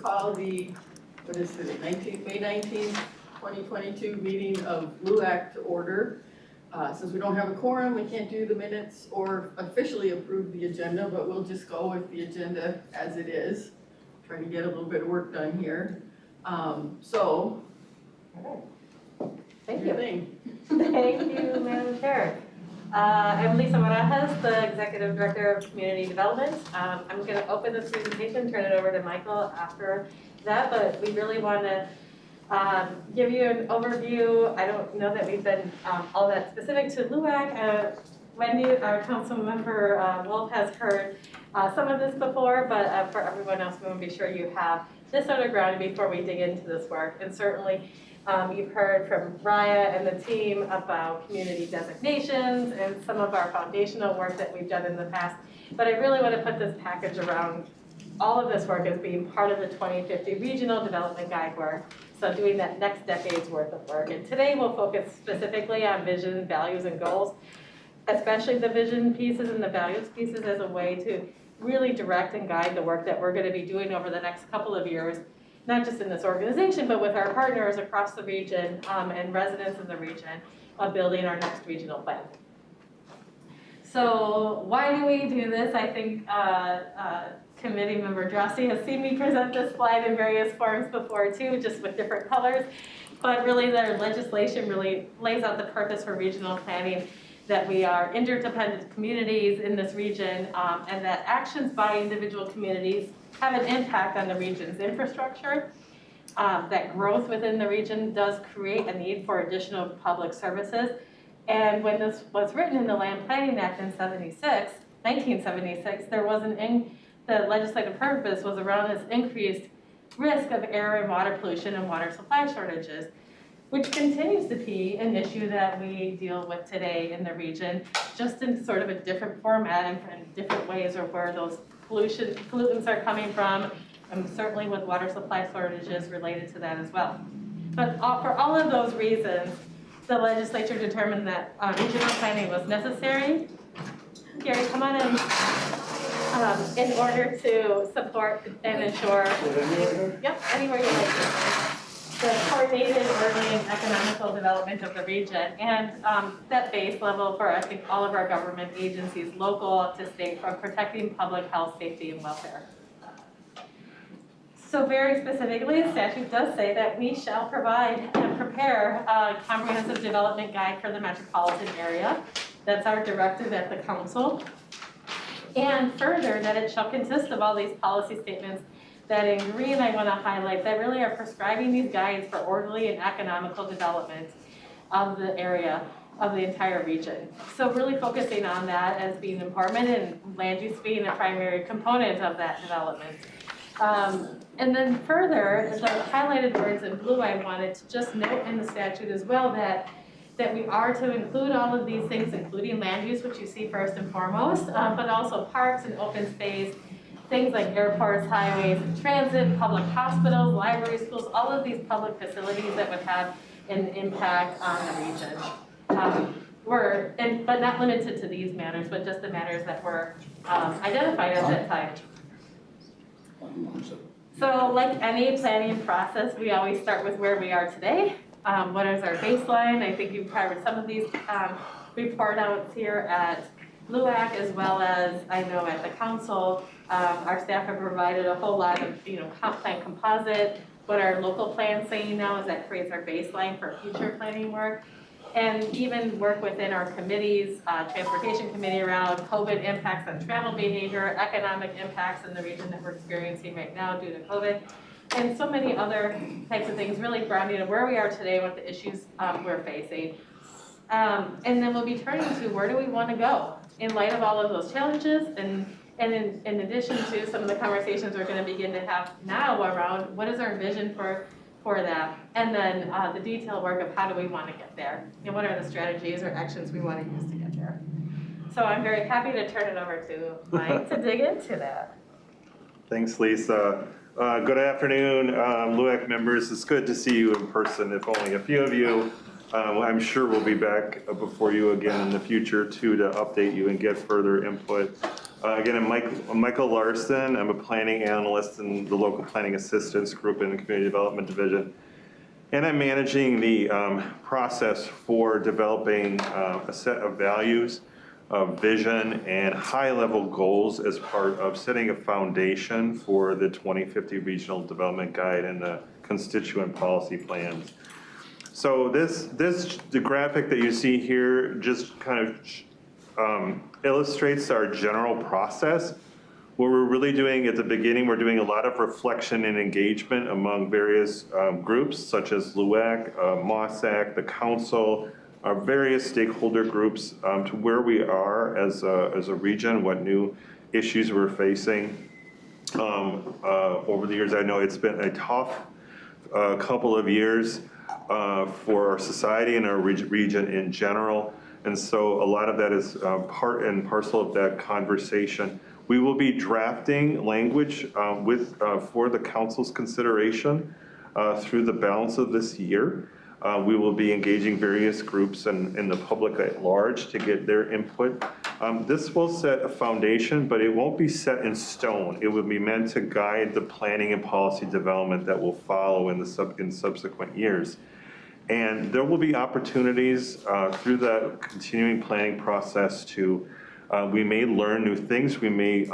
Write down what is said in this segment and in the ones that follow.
Call the, what is it, May 19th, 2022 meeting of LUAC to order. Since we don't have a quorum, we can't do the minutes or officially approve the agenda, but we'll just go with the agenda as it is. Try to get a little bit of work done here. Thank you. Thank you, Madam Chair. I'm Lisa Barajas, the Executive Director of Community Development. I'm going to open this presentation, turn it over to Michael after that, but we really want to give you an overview. I don't know that we've been all that specific to LUAC. Wendy, our council member Wolf, has heard some of this before, but for everyone else, we want to be sure you have this on the ground before we dig into this work. And certainly, you've heard from Raya and the team about community designations and some of our foundational work that we've done in the past. But I really want to put this package around all of this work as being part of the 2050 Regional Development Guide work. So doing that next decade's worth of work. And today we'll focus specifically on vision, values, and goals, especially the vision pieces and the values pieces as a way to really direct and guide the work that we're going to be doing over the next couple of years, not just in this organization, but with our partners across the region and residents in the region of building our next regional plan. So why do we do this? I think committee member Drossi has seen me present this slide in various forms before too, just with different colors. But really their legislation really lays out the purpose for regional planning, that we are interdependent communities in this region, and that actions by individual communities have an impact on the region's infrastructure. That growth within the region does create a need for additional public services. And when this was written in the Land Planning Act in 1976, there was the legislative purpose was around this increased risk of air and water pollution and water supply shortages, which continues to be an issue that we deal with today in the region, just in sort of a different format and in different ways of where those pollutants are coming from, and certainly with water supply shortages related to that as well. But for all of those reasons, the legislature determined that regional planning was necessary. Gary, come on in order to support and ensure, yep, anywhere you like to, the coordinated, orderly, and economical development of the region, and that base level for, I think, all of our government agencies, local up to state, from protecting public health, safety, and welfare. So very specifically, the statute does say that we shall provide and prepare a comprehensive development guide for the metropolitan area. That's our directive at the council. And further, that it shall consist of all these policy statements that in green I want to highlight that really are prescribing these guides for orderly and economical development of the area, of the entire region. So really focusing on that as being important and land use being a primary component of that development. And then further, the highlighted words in blue, I wanted to just note in the statute as well that we are to include all of these things, including land use, which you see first and foremost, but also parks and open space, things like airports, highways, transit, public hospitals, libraries, schools, all of these public facilities that would have an impact on the region. But not limited to these matters, but just the matters that were identified at that time. So like any planning process, we always start with where we are today. What is our baseline? I think you've covered some of these report outs here at LUAC, as well as I know at the council. Our staff have provided a whole lot of comp plan composite. What our local plan's saying now is that creates our baseline for future planning work. And even work within our committees, transportation committee around COVID impacts on travel behavior, economic impacts in the region that we're experiencing right now due to COVID, and so many other types of things, really grounding in where we are today, what the issues we're facing. And then we'll be turning to where do we want to go in light of all of those challenges, and in addition to some of the conversations we're going to begin to have now around what is our vision for that, and then the detailed work of how do we want to get there, and what are the strategies or actions we want to use to get there. So I'm very happy to turn it over to Mike to dig into that. Thanks, Lisa. Good afternoon, LUAC members. It's good to see you in person, if only a few of you. I'm sure we'll be back before you again in the future too to update you and get further input. Again, I'm Michael Larson. I'm a planning analyst in the local planning assistance group in the community development division. And I'm managing the process for developing a set of values, vision, and high-level goals as part of setting a foundation for the 2050 Regional Development Guide and the constituent policy plans. So the graphic that you see here just kind of illustrates our general process. What we're really doing at the beginning, we're doing a lot of reflection and engagement among various groups such as LUAC, MOSAC, the council, our various stakeholder groups to where we are as a region, what new issues we're facing. Over the years, I know it's been a tough couple of years for our society and our region in general. And so a lot of that is part and parcel of that conversation. We will be drafting language for the council's consideration through the balance of this year. We will be engaging various groups and the public at large to get their input. This will set a foundation, but it won't be set in stone. It will be meant to guide the planning and policy development that will follow in subsequent years. And there will be opportunities through the continuing planning process to, we may learn new things, we may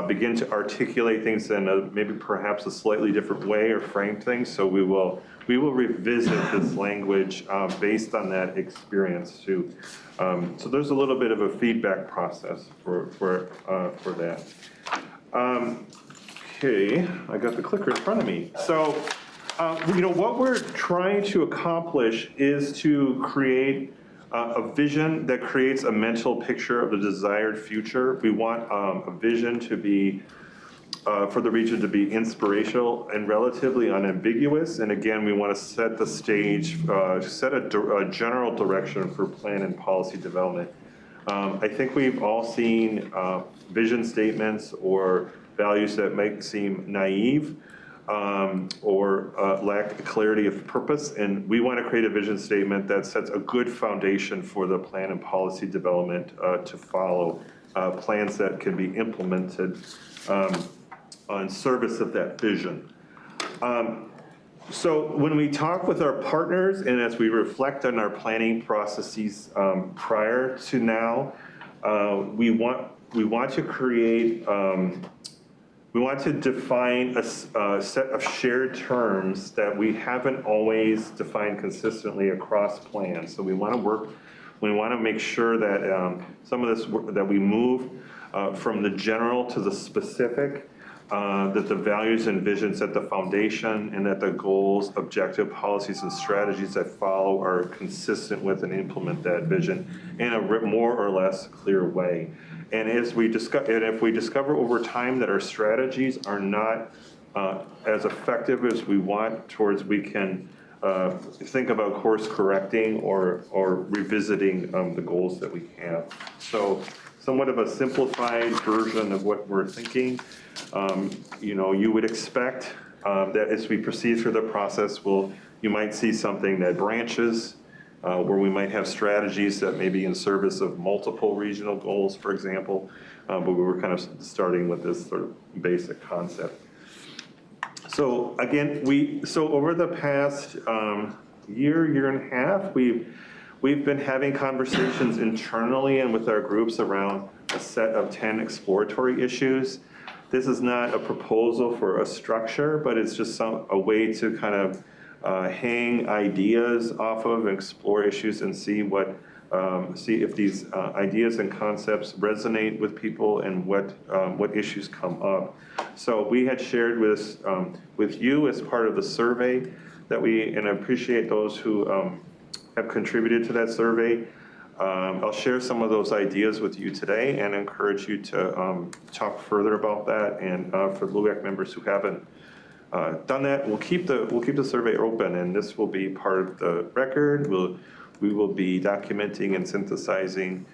begin to articulate things in maybe perhaps a slightly different way or frame things. So we will revisit this language based on that experience too. So there's a little bit of a feedback process for that. Okay, I got the clicker in front of me. So, what we're trying to accomplish is to create a vision that creates a mental picture of the desired future. We want a vision to be, for the region to be inspirational and relatively unambiguous. And again, we want to set the stage, set a general direction for plan and policy development. I think we've all seen vision statements or values that might seem naive. Or lack clarity of purpose, and we want to create a vision statement that sets a good foundation for the plan and policy development to follow, plans that can be implemented on service of that vision. So when we talk with our partners and as we reflect on our planning processes prior to now, we want to create we want to define a set of shared terms that we haven't always defined consistently across plans. So we want to make sure that some of this, that we move from the general to the specific, that the values and visions set the foundation, and that the goals, objective, policies, and strategies that follow are consistent with and implement that vision in a more or less clear way. And if we discover over time that our strategies are not as effective as we want, we can think about course correcting or revisiting the goals that we have. So somewhat of a simplified version of what we're thinking. You would expect that as we proceed through the process, you might see something that branches, where we might have strategies that may be in service of multiple regional goals, for example, but we were kind of starting with this sort of basic concept. So again, over the past year and a half, we've been having conversations internally and with our groups around a set of 10 exploratory issues. This is not a proposal for a structure, but it's just a way to kind of hang ideas off of and explore issues and see if these ideas and concepts resonate with people and what issues come up. So we had shared with you as part of the survey and I appreciate those who have contributed to that survey. I'll share some of those ideas with you today and encourage you to talk further about that. And for LUAC members who haven't done that, we'll keep the survey open, and this will be part of the record. We will be documenting and synthesizing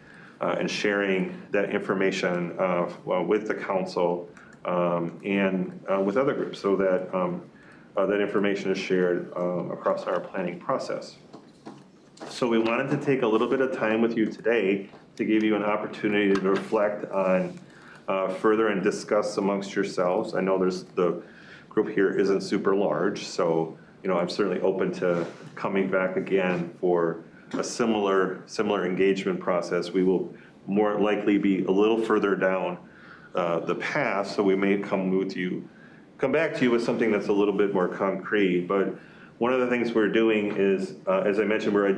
and sharing that information with the council and with other groups, so that that information is shared across our planning process. So we wanted to take a little bit of time with you today to give you an opportunity to reflect on further and discuss amongst yourselves. I know the group here isn't super large, so I'm certainly open to coming back again for a similar engagement process. We will more likely be a little further down the path, so we may come back to you with something that's a little bit more concrete. But one of the things we're doing is, as I mentioned, we're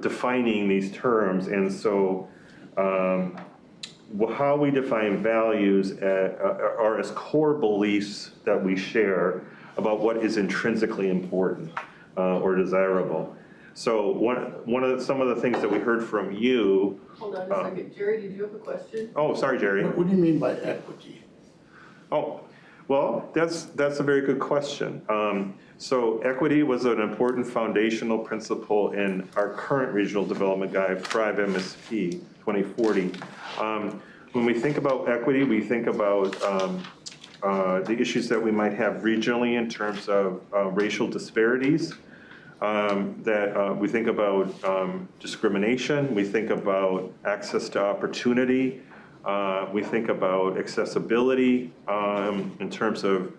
defining these terms, and so how we define values are as core beliefs that we share about what is intrinsically important or desirable. So some of the things that we heard from you. Hold on a second. Jerry, did you have a question? Oh, sorry, Jerry. What do you mean by equity? Oh, well, that's a very good question. So equity was an important foundational principle in our current regional development guide, Thrive MSP 2040. When we think about equity, we think about the issues that we might have regionally in terms of racial disparities. We think about discrimination, we think about access to opportunity, we think about accessibility in terms of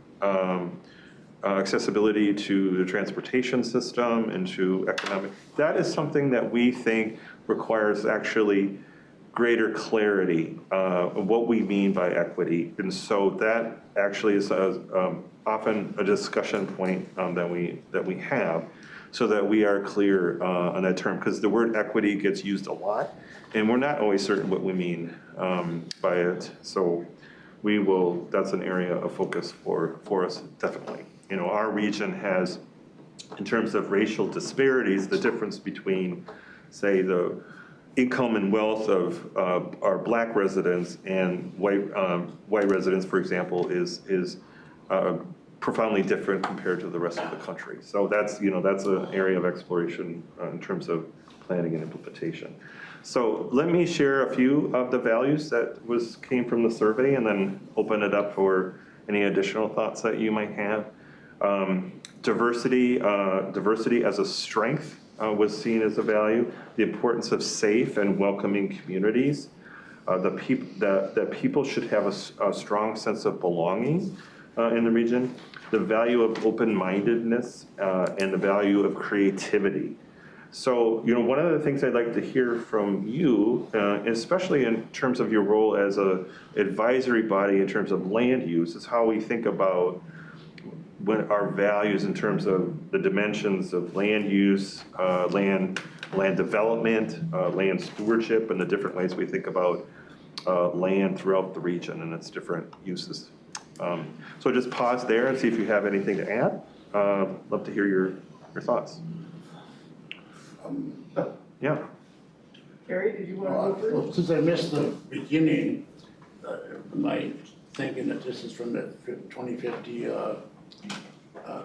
accessibility to the transportation system and to economic. That is something that we think requires actually greater clarity of what we mean by equity. And so that actually is often a discussion point that we have, so that we are clear on that term, because the word equity gets used a lot, and we're not always certain what we mean by it. So that's an area of focus for us, definitely. Our region has, in terms of racial disparities, the difference between, say, the income and wealth of our Black residents and white residents, for example, is profoundly different compared to the rest of the country. So that's an area of exploration in terms of planning and implementation. So let me share a few of the values that came from the survey, and then open it up for any additional thoughts that you might have. Diversity as a strength was seen as a value. The importance of safe and welcoming communities. That people should have a strong sense of belonging in the region. The value of open-mindedness and the value of creativity. So, one of the things I'd like to hear from you, especially in terms of your role as an advisory body in terms of land use, is how we think about our values in terms of the dimensions of land use, land development, land stewardship, and the different ways we think about land throughout the region and its different uses. So just pause there and see if you have anything to add. Love to hear your thoughts. Yeah. Gary, did you want to go first? Well, since I missed the beginning, am I thinking that this is from the 2050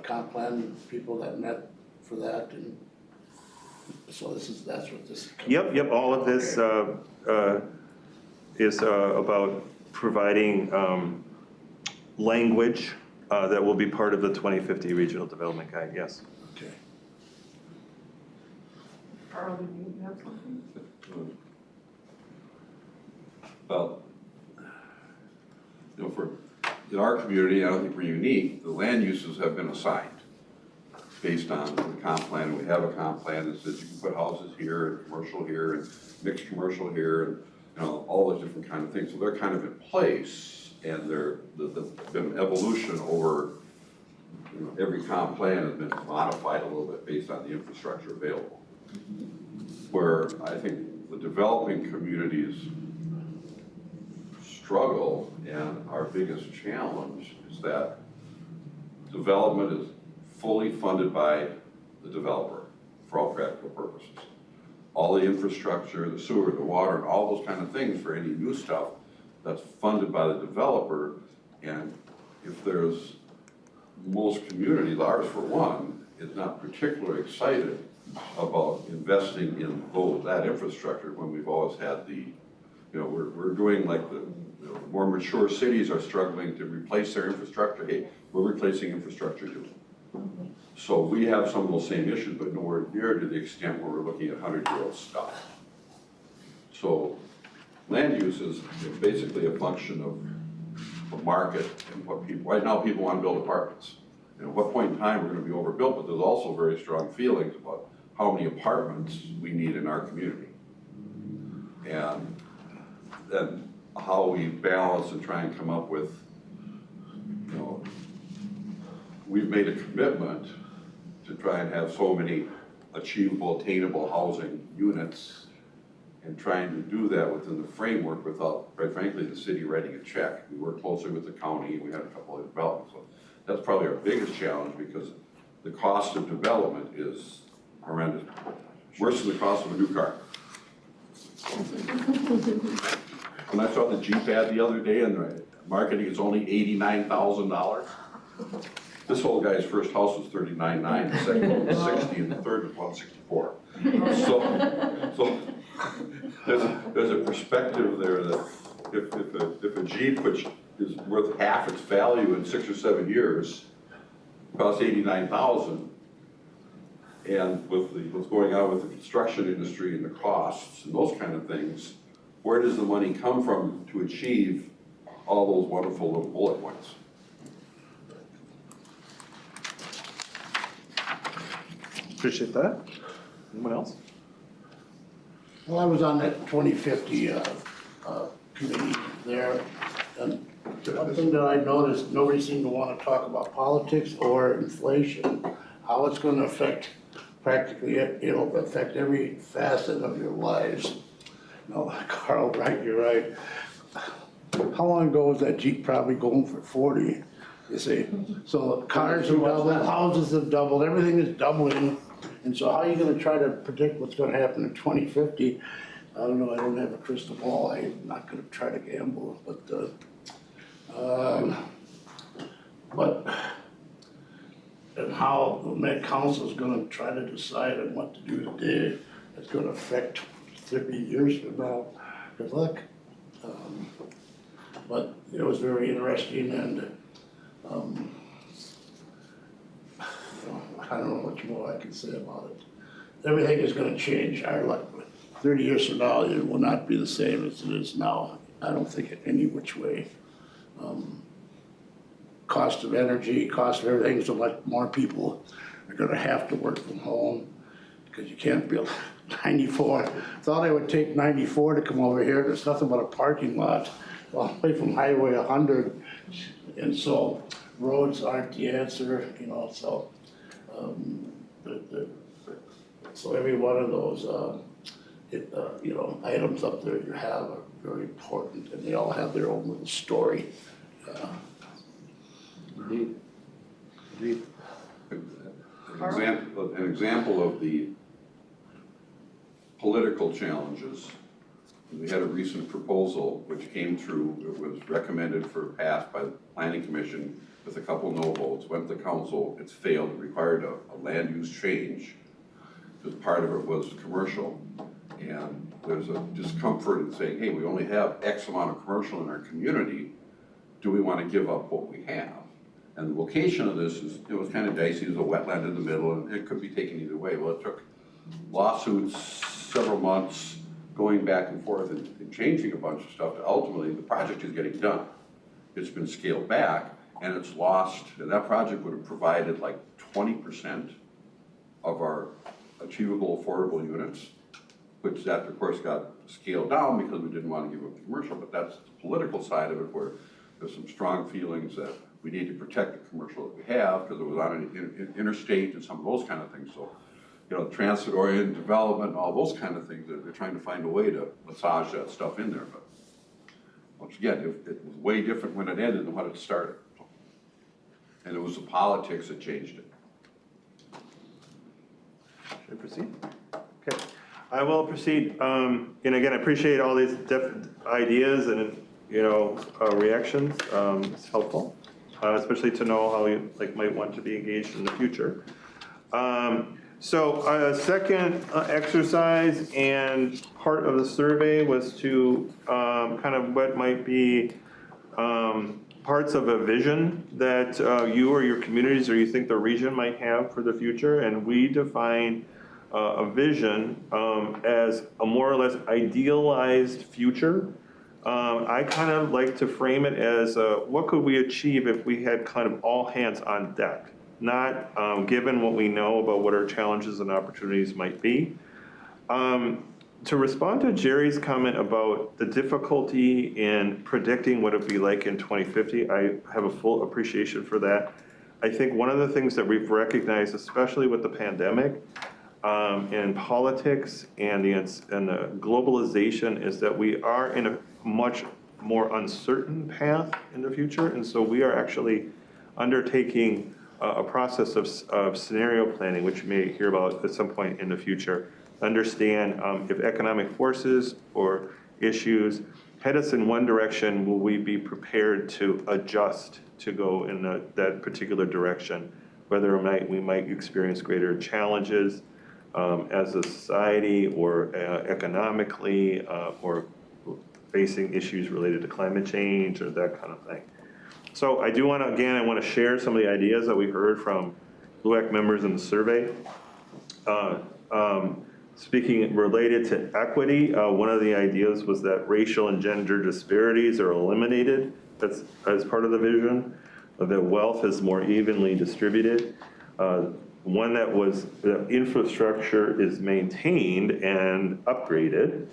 comp plan, people that met for that, and so that's what this is. Yep. All of this is about providing language that will be part of the 2050 Regional Development Guide. Yes. Okay. Carl, did you have something? Well, in our community, I don't think we're unique. The land uses have been assigned based on the comp plan. We have a comp plan that says you can put houses here and commercial here and mixed commercial here and all those different kind of things. So they're kind of in place, and there's been evolution over. Every comp plan has been modified a little bit based on the infrastructure available. Where I think the developing communities struggle, and our biggest challenge is that development is fully funded by the developer for all practical purposes. All the infrastructure, the sewer, the water, and all those kind of things for any new stuff, that's funded by the developer. And if there's most communities, ours for one, is not particularly excited about investing in that infrastructure when we've always had we're doing like the more mature cities are struggling to replace their infrastructure. Hey, we're replacing infrastructure too. So we have some of those same issues, but nowhere near to the extent where we're looking at 100-year-old stuff. So land use is basically a function of the market and what people, right now people want to build apartments. And at what point in time we're going to be overbuilt, but there's also very strong feelings about how many apartments we need in our community. And then how we balance and try and come up with, you know, we've made a commitment to try and have so many achievable, attainable housing units, and trying to do that within the framework without, quite frankly, the city writing a check. We work closely with the county, we had a couple of developments. So that's probably our biggest challenge, because the cost of development is horrendous, worse than the cost of a new car. When I saw the Jeep ad the other day and the marketing is only $89,000. This old guy's first house was $39,900, the second one was $60,000, and the third was $164,000. So there's a perspective there that if a Jeep, which is worth half its value in 6 or 7 years, costs $89,000, and with what's going on with the construction industry and the costs and those kind of things, where does the money come from to achieve all those wonderful little bullet points? Appreciate that. Anyone else? Well, I was on that 2050 committee there, and one thing that I noticed, nobody seemed to want to talk about politics or inflation, how it's going to affect practically, it'll affect every facet of your lives. No, Carl, right, you're right. How long ago was that Jeep probably going for 40, you see? So cars have doubled, houses have doubled, everything is doubling. And so how are you gonna try to predict what's gonna happen in 2050? I don't know, I don't have a crystal ball, I'm not gonna try to gamble, and how the Met Council is gonna try to decide on what to do today, it's gonna affect 30 years from now. Good luck. But it was very interesting, and I don't know much more I can say about it. Everything is gonna change. Our life, 30 years from now, it will not be the same as it is now. I don't think in any which way. Cost of energy, cost of everything, so much more people are gonna have to work from home, because you can't build 94. Thought I would take 94 to come over here. There's nothing but a parking lot all the way from Highway 100. And so roads aren't the answer, you know, so so every one of those you know, items up there you have are very important, and they all have their own little story. Indeed. Indeed. An example of the political challenges. We had a recent proposal which came through, it was recommended for passed by the Planning Commission with a couple no votes, went to the council, it's failed, it required a land use change, because part of it was commercial. And there's a discomfort in saying, hey, we only have X amount of commercial in our community, do we want to give up what we have? And the location of this is, it was kind of dicey, there's a wetland in the middle, and it could be taken either way. Well, it took lawsuits, several months, going back and forth and changing a bunch of stuff, to ultimately the project is getting done. It's been scaled back, and it's lost, and that project would have provided like 20% of our achievable affordable units, which that of course got scaled down because we didn't want to give up the commercial, but that's the political side of it, where there's some strong feelings that we need to protect the commercial that we have because it was on an interstate and some of those kind of things. So, you know, transit-oriented development and all those kind of things, they're trying to find a way to massage that stuff in there. But once again, it was way different when it ended than when it started. And it was the politics that changed it. Should I proceed? Okay, I will proceed. And again, I appreciate all these different ideas and, you know, reactions. It's helpful, especially to know how you might want to be engaged in the future. So a second exercise and part of the survey was to kind of what might be parts of a vision that you or your communities or you think the region might have for the future. And we define a vision as a more or less idealized future. I kind of like to frame it as what could we achieve if we had kind of all hands on deck, not given what we know about what our challenges and opportunities might be. To respond to Jerry's comment about the difficulty in predicting what it'd be like in 2050, I have a full appreciation for that. I think one of the things that we've recognized, especially with the pandemic, in politics and the globalization, is that we are in a much more uncertain path in the future. And so we are actually undertaking a process of scenario planning, which you may hear about at some point in the future. Understand if economic forces or issues head us in one direction, will we be prepared to adjust to go in that particular direction? Whether we might experience greater challenges as a society or economically or facing issues related to climate change or that kind of thing. So I do want to, again, I want to share some of the ideas that we heard from LUAC members in the survey. Speaking related to equity, one of the ideas was that racial and gender disparities are eliminated. That's as part of the vision, that wealth is more evenly distributed. One that was that infrastructure is maintained and upgraded,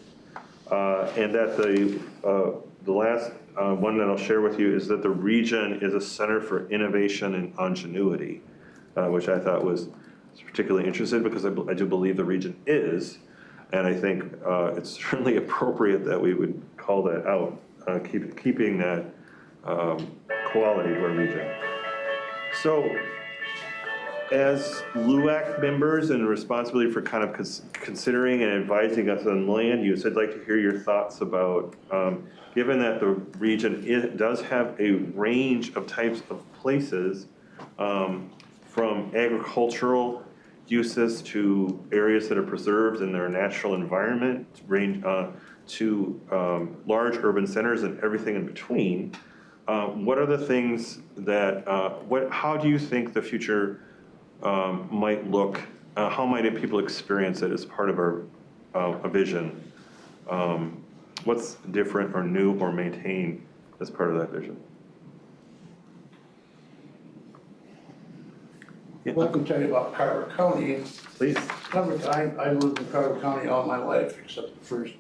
and that the last one that I'll share with you is that the region is a center for innovation and ingenuity, which I thought was particularly interesting because I do believe the region is, and I think it's certainly appropriate that we would call that out, keeping that quality to our region. So, as LUAC members and responsibility for kind of considering and advising us on land use, I'd like to hear your thoughts about, given that the region does have a range of types of places, from agricultural uses to areas that are preserved in their natural environment, to large urban centers and everything in between. What are the things that, how do you think the future might look? How might people experience it as part of our vision? What's different or new or maintained as part of that vision? Yeah. Well, I can tell you about Carver County. Please. I lived in Carver County all my life, except the first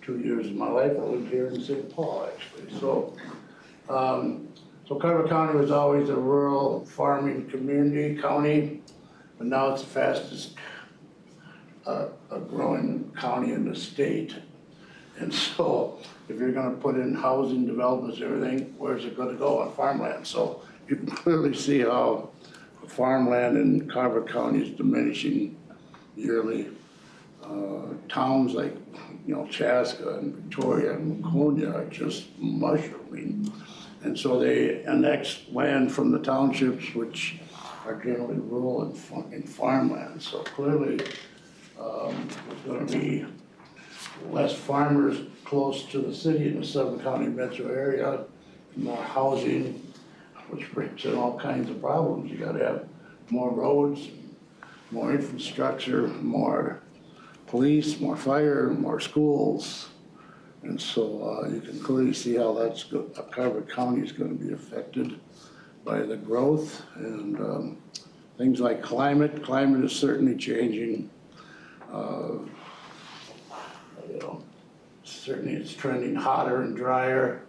2 years of my life. I lived here in St. Paul, actually. So Carver County was always a rural farming county, but now it's the fastest growing county in the state. And so if you're gonna put in housing developments and everything, where's it gonna go? On farmland. So you can clearly see how farmland in Carver County is diminishing yearly. Towns like, Chaska and Victoria and Waconia are just mushrooming. And so they annex land from the townships, which are generally rural and farmland. So clearly, there's gonna be less farmers close to the city in the Suffolk County metro area, more housing, which brings in all kinds of problems. You gotta have more roads, more infrastructure, more police, more fire, more schools. And so you can clearly see how Carver County is gonna be affected by the growth and things like climate. Climate is certainly changing. Certainly it's trending hotter and drier,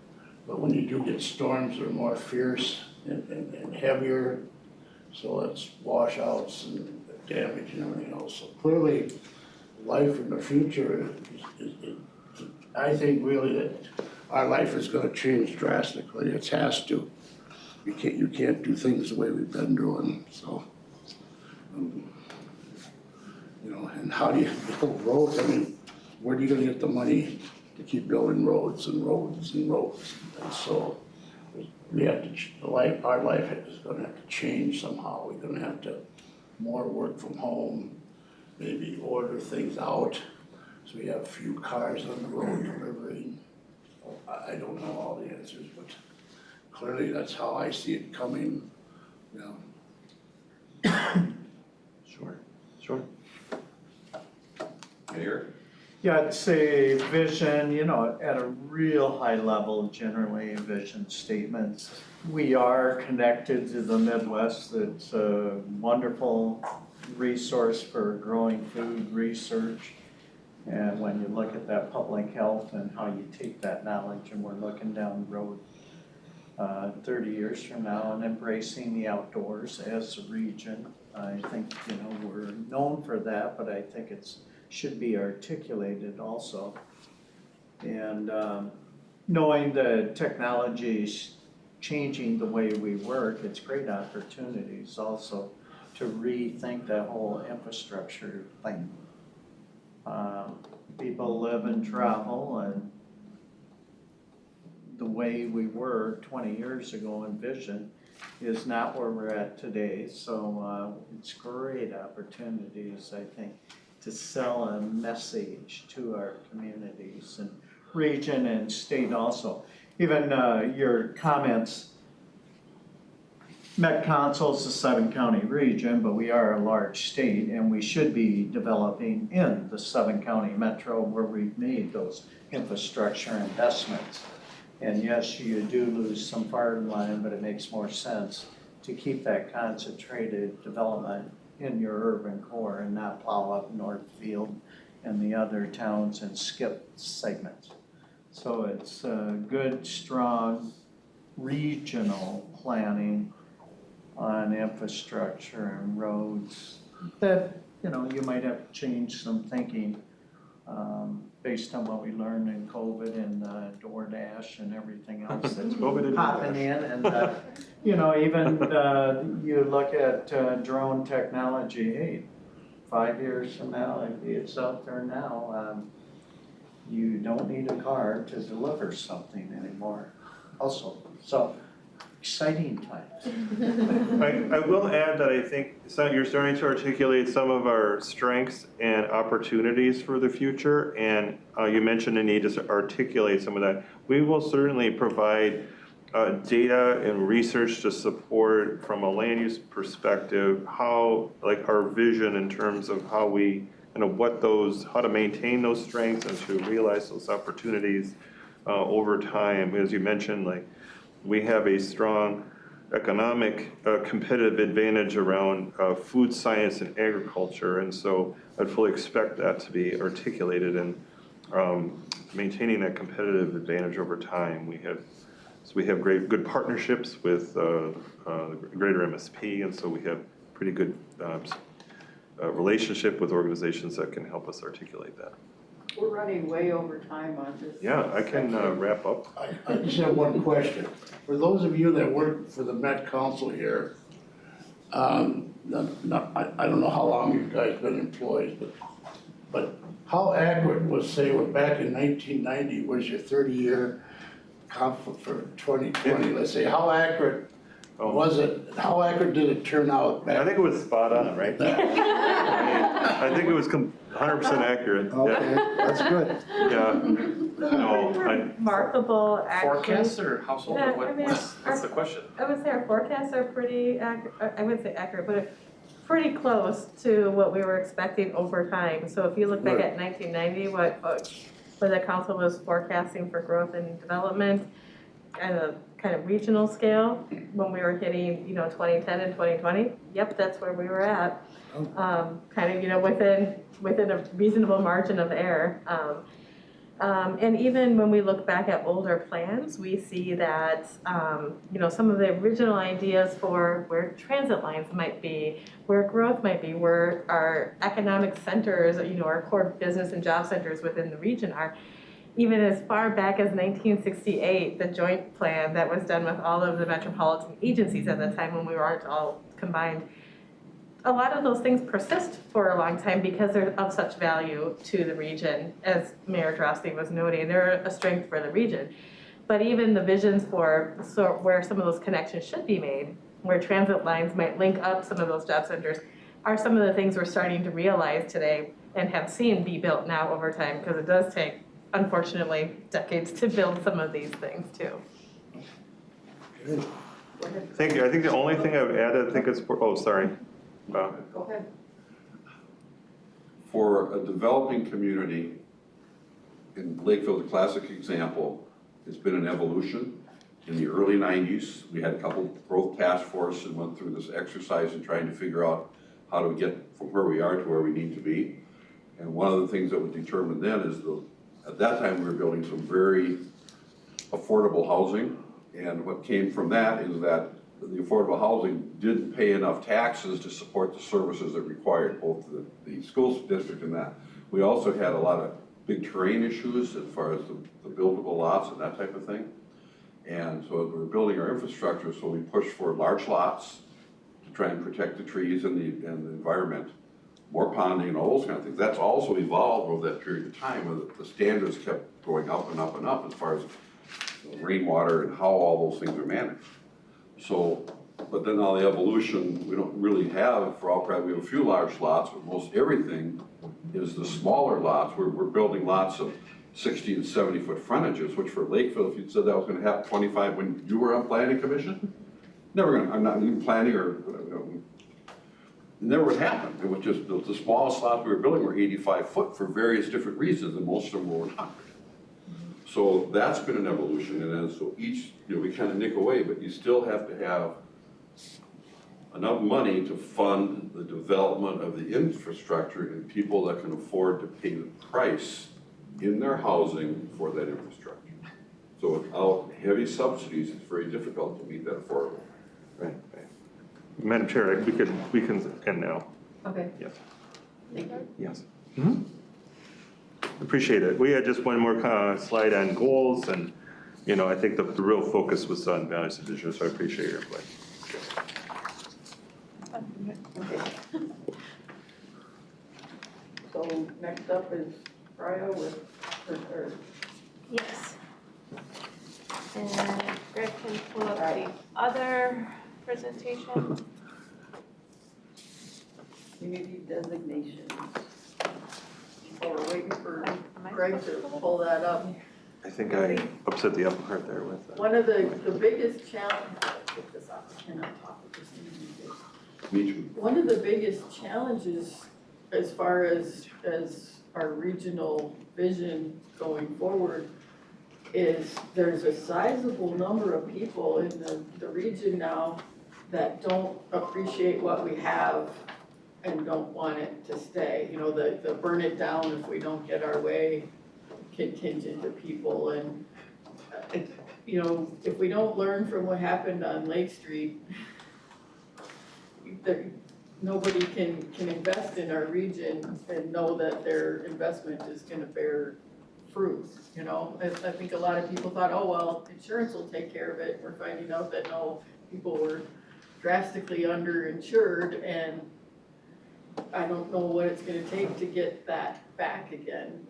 but when you do get storms, they're more fierce and heavier, so it's washouts and damage and everything else. So clearly, life in the future I think really that our life is going to change drastically. It has to. You can't do things the way we've been doing. So, and how do you build roads? I mean, where are you going to get the money to keep building roads and roads and roads? And so we have to, our life is going to have to change somehow. We're going to have to more work from home, maybe order things out, so we have few cars on the road delivering. I don't know all the answers, but clearly that's how I see it coming. Sure. Mayor? Yeah, I'd say vision, you know, at a real high level, generally vision statements. We are connected to the Midwest. It's a wonderful resource for growing food research. And when you look at that public health and how you take that knowledge, and we're looking down the road 30 years from now and embracing the outdoors as a region. I think, you know, we're known for that, but I think it's should be articulated also. And knowing the technology's changing the way we work, it's great opportunities also to rethink that whole infrastructure thing. People live and travel, and the way we were 20 years ago in vision is not where we're at today. So it's great opportunities, I think, to sell a message to our communities and region and state also. Even your comments, Met Council's a 7-county region, but we are a large state, and we should be developing in the 7-county metro where we've made those infrastructure investments. And yes, you do lose some farmland, but it makes more sense to keep that concentrated development in your urban core and not plow up Northfield and the other towns and skip segments. So it's good, strong regional planning on infrastructure and roads that, you know, you might have to change some thinking based on what we learned in COVID and DoorDash and everything else that's COVID and popping in. And, you know, even you look at drone technology, hey, 5 years from now, it's out there now. You don't need a car to deliver something anymore also. So exciting times. I will add that I think you're starting to articulate some of our strengths and opportunities for the future, and you mentioned the need to articulate some of that. We will certainly provide data and research to support, from a land use perspective, how, like, our vision in terms of how we, you know, how to maintain those strengths and to realize those opportunities over time. As you mentioned, like, we have a strong economic competitive advantage around food science and agriculture, and so I'd fully expect that to be articulated and maintaining that competitive advantage over time. We have good partnerships with the greater MSP, and so we have pretty good relationship with organizations that can help us articulate that. We're running way over time on this. Yeah, I can wrap up. I just have one question. For those of you that work for the Met Council here, I don't know how long you guys been employed, but how accurate was, say, back in 1990, was your 30-year conflict for 2020? Let's say, how accurate was it? How accurate did it turn out back? I think it was spot on, right? I think it was 100% accurate. Okay, that's good. Yeah. No, Remarkable, actually. Forecasts or household, Yeah, or I mean, what's the question? I would say our forecasts are pretty accurate, I wouldn't say accurate, but pretty close to what we were expecting over time. So if you look back at 1990, what the council was forecasting for growth and development at a kind of regional scale, when we were hitting, you know, 2010 and 2020, yep, that's where we were at. Kind of, you know, within a reasonable margin of error. And even when we look back at older plans, we see that, you know, some of the original ideas for where transit lines might be, where growth might be, where our economic centers, you know, our core business and job centers within the region are, even as far back as 1968, the joint plan that was done with all of the metropolitan agencies at the time when we weren't all combined, a lot of those things persist for a long time because they're of such value to the region. As Mayor Drosty was noting, they're a strength for the region. But even the visions for where some of those connections should be made, where transit lines might link up some of those job centers, are some of the things we're starting to realize today and have seen be built now over time, because it does take, unfortunately, decades to build some of these things too. thank you. I think the only thing I've added, I think it's, oh, sorry. Go ahead. for a developing community, in Lakeville, the classic example, it's been an evolution. In the early 90s, we had a couple growth task forces and went through this exercise in trying to figure out how to get from where we are to where we need to be. And one of the things that was determined then is at that time we were building some very affordable housing. And what came from that is that the affordable housing didn't pay enough taxes to support the services it required, both the school district and that. We also had a lot of big terrain issues as far as the buildable lots and that type of thing. And so we were building our infrastructure, so we pushed for large lots to try and protect the trees and the environment, more ponding and all those kind of things. That's also evolved over that period of time, where the standards kept going up and up and up as far as rainwater and how all those things are managed. So, but then all the evolution, we don't really have, for all practice, we have a few large lots, but most everything is the smaller lots. We're building lots of 60 and 70 foot frontages, which for Lakeville, if you'd said that was gonna happen 25 when you were on planning commission, never gonna, I'm not even planning or, never would happen. It was just, the smallest lots we were building were 85 foot for various different reasons, and most of them were 100. So that's been an evolution, and then so each, we kind of nick away, but you still have to have enough money to fund the development of the infrastructure and people that can afford to pay the price in their housing for that infrastructure. So without heavy subsidies, it's very difficult to meet that affordable. Right. Madam Chair, we can end now. Okay. Yes. Thank you. Yes. Appreciate it. We had just one more slide on goals, and I think the real focus was on values and vision, so I appreciate your input. Okay. So next up is Raya with her. Yes. And Greg can pull up the other presentation. Community designation. So we're waiting for Greg to pull that up. I think I upset the apple cart there with that. One of the biggest challenge, get this off, I cannot talk with this thing. Me too. One of the biggest challenges as far as our regional vision going forward is there's a sizable number of people in the region now that don't appreciate what we have and don't want it to stay. The burn it down if we don't get our way contingent of people. And, if we don't learn from what happened on Lake Street, nobody can invest in our region and know that their investment is gonna bear fruit, I think a lot of people thought, oh, well, insurance will take care of it. We're finding out that no, people were drastically underinsured, and I don't know what it's gonna take to get that back again.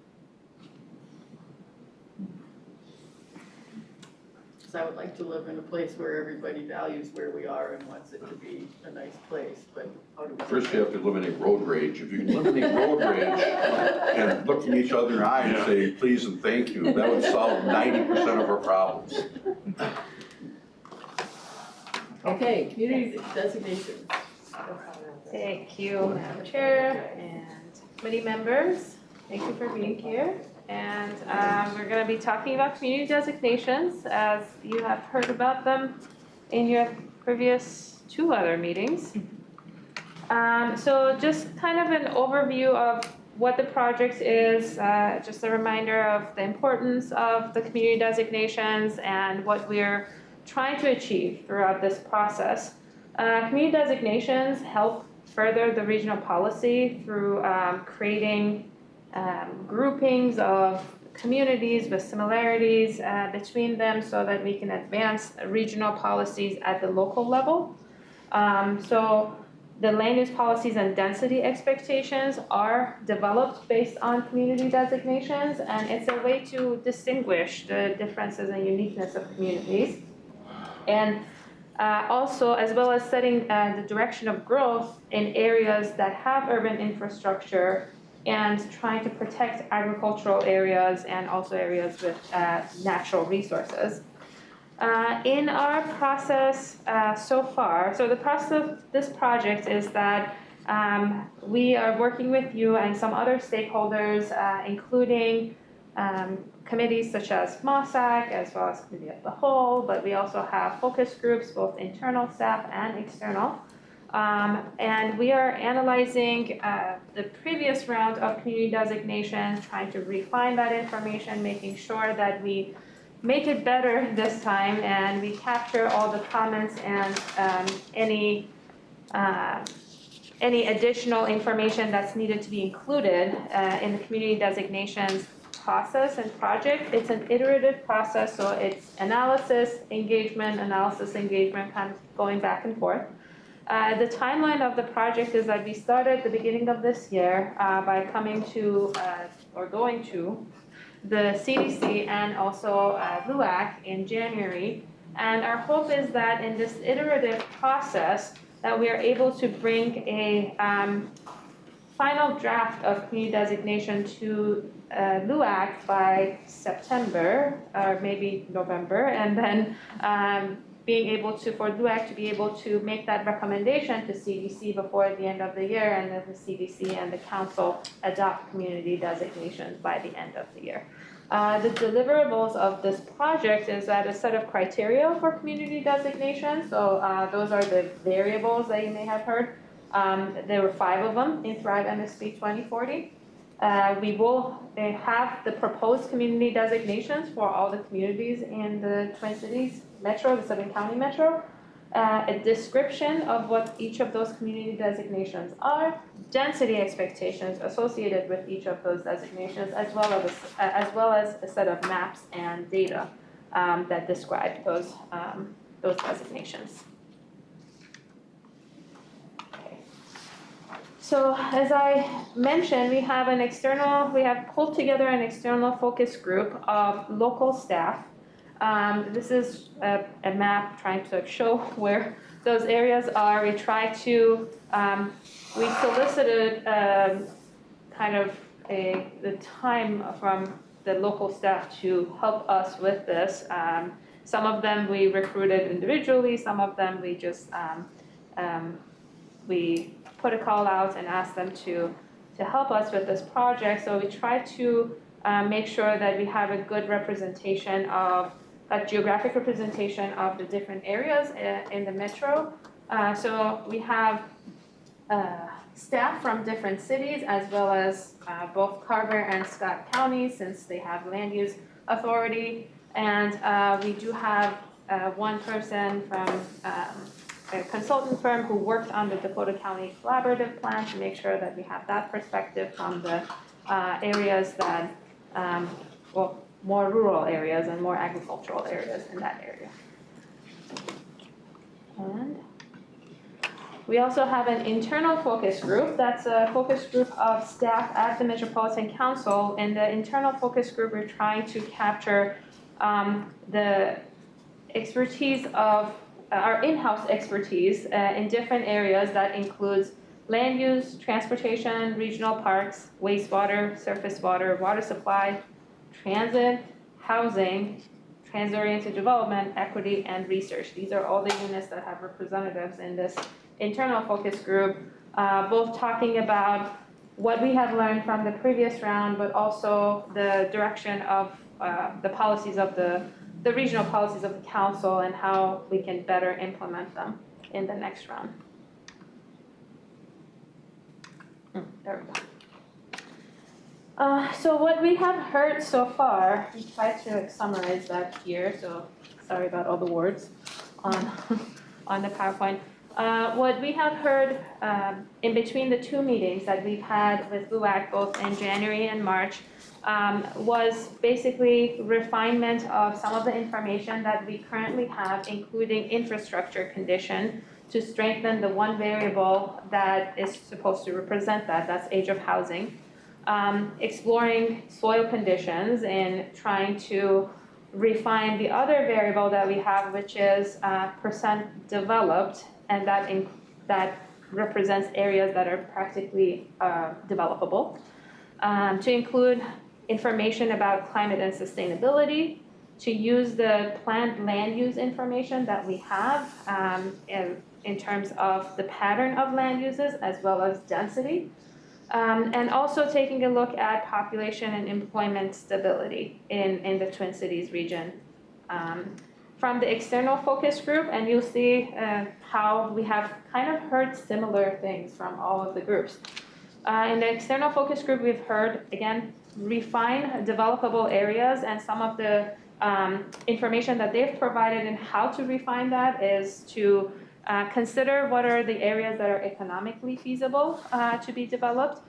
So I would like to live in a place where everybody values where we are and wants it to be a nice place, but how do we? First, you have to eliminate road rage. If you can eliminate road rage and look in each other in the eye and say, please and thank you, that would solve 90% of our problems. Okay, community designations. Thank you, Madam Chair and committee members. Thank you for being here. And we're going to be talking about community designations, as you have heard about them in your previous two other meetings. So just kind of an overview of what the project is, just a reminder of the importance of the community designations and what we're trying to achieve throughout this process. Community designations help further the regional policy through creating groupings of communities with similarities between them so that we can advance regional policies at the local level. So the land use policies and density expectations are developed based on community designations, and it's a way to distinguish the differences and uniqueness of communities. And also, as well as setting the direction of growth in areas that have urban infrastructure and trying to protect agricultural areas and also areas with natural resources. In our process so far, so the process of this project is that We are working with you and some other stakeholders, including committees such as MOSAC, as well as Committee of the Whole, but we also have focus groups, both internal staff and external. And we are analyzing the previous round of community designations, trying to refine that information, making sure that we make it better this time, and we capture all the comments and any additional information that's needed to be included in the community designations process and project. It's an iterative process, so it's analysis, engagement, kind of going back and forth. The timeline of the project is that we started at the beginning of this year by coming to, or going to, the CDC and also LUAC in January. And our hope is that in this iterative process, that we are able to bring a final draft of community designation to LUAC by September, or maybe November, and then being able to, for LUAC to be able to make that recommendation to CDC before the end of the year, and then the CDC and the council adopt community designations by the end of the year. The deliverables of this project is that a set of criteria for community designation. So those are the variables that you may have heard. There were 5 of them in Thrive MSP 2040. We will have the proposed community designations for all the communities in the Twin Cities Metro, the 7-county Metro. A description of what each of those community designations are, density expectations associated with each of those designations, as well as a set of maps and data that describe those designations. Okay. So as I mentioned, we have pulled together an external focus group of local staff. This is a map trying to show where those areas are. We try to, we solicited kind of the time from the local staff to help us with this. Some of them we recruited individually, some of them we just, we put a call out and asked them to help us with this project. So we try to make sure that we have a good representation of a geographic representation of the different areas in the metro. So we have staff from different cities, as well as both Carver and Scott counties, since they have land use authority. And we do have one person from a consultant firm who worked on the Dakota County Collaborative Plan to make sure that we have that perspective from the areas that, well, more rural areas and more agricultural areas in that area. And we also have an internal focus group. That's a focus group of staff at the Metropolitan Council. In the internal focus group, we're trying to capture the expertise of our in-house expertise in different areas that includes land use, transportation, regional parks, wastewater, surface water, water supply, transit, housing, trans-oriented development, equity, and research. These are all the units that have representatives in this internal focus group, both talking about what we have learned from the previous round, but also the direction of the policies of the regional policies of the council and how we can better implement them in the next round. There we go. So what we have heard so far, we tried to summarize that here, so sorry about all the words on the PowerPoint. What we have heard in between the 2 meetings that we've had with LUAC, both in January and March, was basically refinement of some of the information that we currently have, including infrastructure condition, to strengthen the one variable that is supposed to represent that, that's age of housing. Exploring soil conditions and trying to refine the other variable that we have, which is percent developed, and that represents areas that are practically developable. To include information about climate and sustainability, to use the planned land use information that we have in terms of the pattern of land uses as well as density. And also taking a look at population and employment stability in the Twin Cities region. From the external focus group, and you'll see how we have kind of heard similar things from all of the groups. In the external focus group, we've heard, again, refine developable areas, and some of the information that they've provided and how to refine that is to consider what are the areas that are economically feasible to be developed,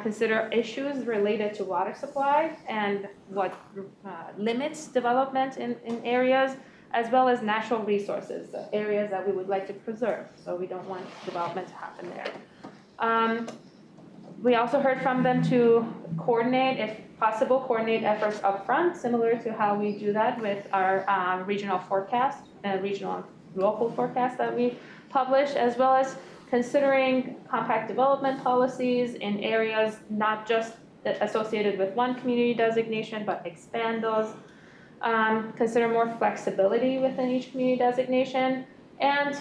consider issues related to water supply and what limits development in areas, as well as natural resources, the areas that we would like to preserve, so we don't want development to happen there. We also heard from them to coordinate, if possible, coordinate efforts upfront, similar to how we do that with our regional forecast, regional and local forecast that we publish, as well as considering compact development policies in areas not just associated with one community designation, but expand those. Consider more flexibility within each community designation, and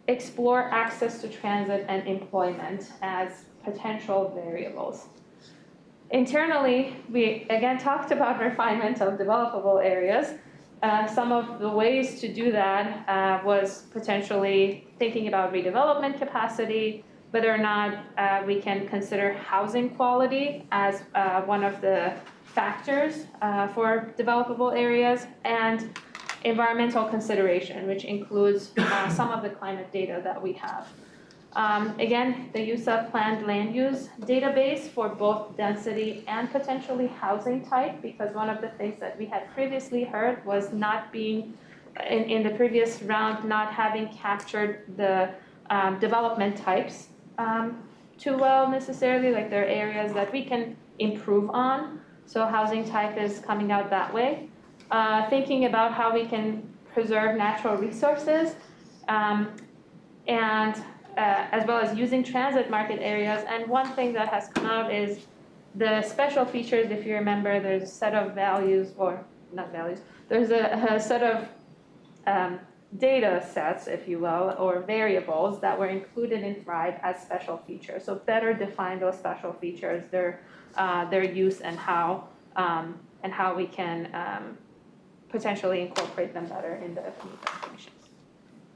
explore access to transit and employment as potential variables. Internally, we again talked about refinement of developable areas. Some of the ways to do that was potentially thinking about redevelopment capacity, whether or not we can consider housing quality as one of the factors for developable areas, and environmental consideration, which includes some of the climate data that we have. Again, the use of planned land use database for both density and potentially housing type, because one of the things that we had previously heard was not being, in the previous round, not having captured the development types too well necessarily, like there are areas that we can improve on. So housing type is coming out that way. Thinking about how we can preserve natural resources, and as well as using transit market areas. And one thing that has come out is the special features. If you remember, there's a set of values, or not values, there's a set of data sets, if you will, or variables that were included in Thrive as special features. So better define those special features, their use, and how we can potentially incorporate them better in the definitions.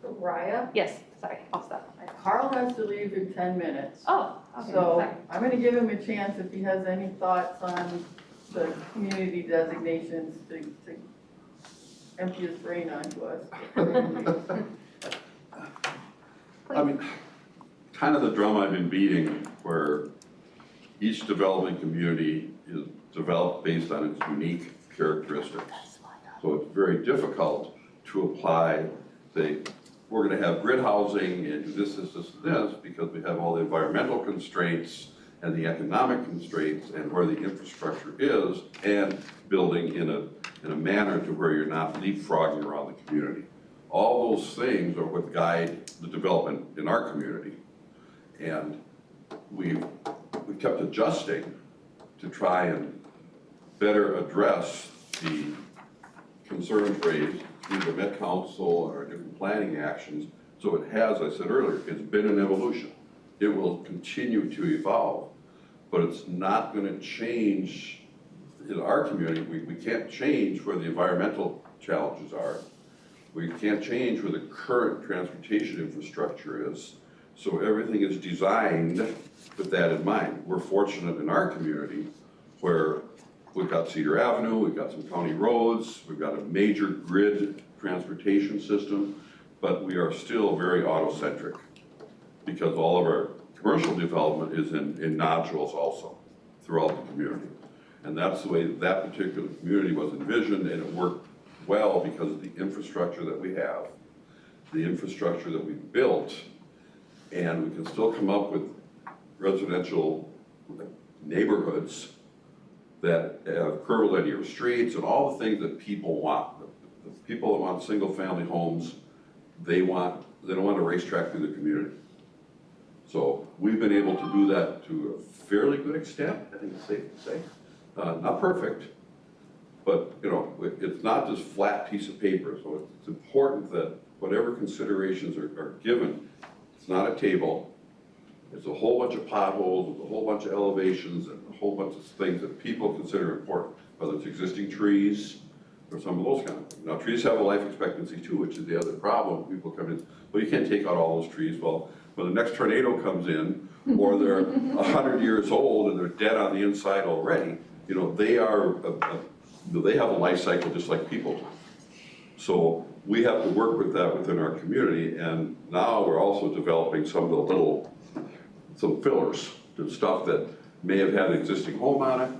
So Raya, Yes, sorry, I'll stop. Carl has to leave in 10 minutes. Oh, okay, So sorry. I'm gonna give him a chance if he has any thoughts on the community designations to empty his brain onto us. I mean, kind of the drum I've been beating, where each development community is developed based on its unique characteristics. So it's very difficult to apply, say, we're gonna have grid housing and do this, because we have all the environmental constraints and the economic constraints and where the infrastructure is, and building in a manner to where you're not leapfrogging around the community. All those things are what guide the development in our community. And we've kept adjusting to try and better address the concerns raised through the Met Council or our different planning actions. So it has, I said earlier, it's been an evolution. It will continue to evolve, but it's not going to change in our community. We can't change where the environmental challenges are. We can't change where the current transportation infrastructure is. So everything is designed with that in mind. We're fortunate in our community where we've got Cedar Avenue, we've got some county roads, we've got a major grid transportation system, but we are still very auto-centric because all of our commercial development is in nodules also throughout the community. And that's the way that particular community was envisioned, and it worked well because of the infrastructure that we have, the infrastructure that we built, and we can still come up with residential neighborhoods that have curvilinear streets and all the things that people want. The people that want single-family homes, they don't want a racetrack through the community. So we've been able to do that to a fairly good extent, I think it's safe to say. Not perfect, But, you know, it's not this flat piece of paper, so it's important that whatever considerations are given, it's not a table. It's a whole bunch of potholes, it's a whole bunch of elevations, and a whole bunch of things that people consider important, whether it's existing trees or some of those kind of things. Now, trees have a life expectancy too, which is the other problem. People come in, well, you can't take out all those trees. Well, when the next tornado comes in, or they're 100 years old and they're dead on the inside already, you know, they have a life cycle just like people do. So we have to work with that within our community, and now we're also developing some of the some fillers, the stuff that may have had an existing home on it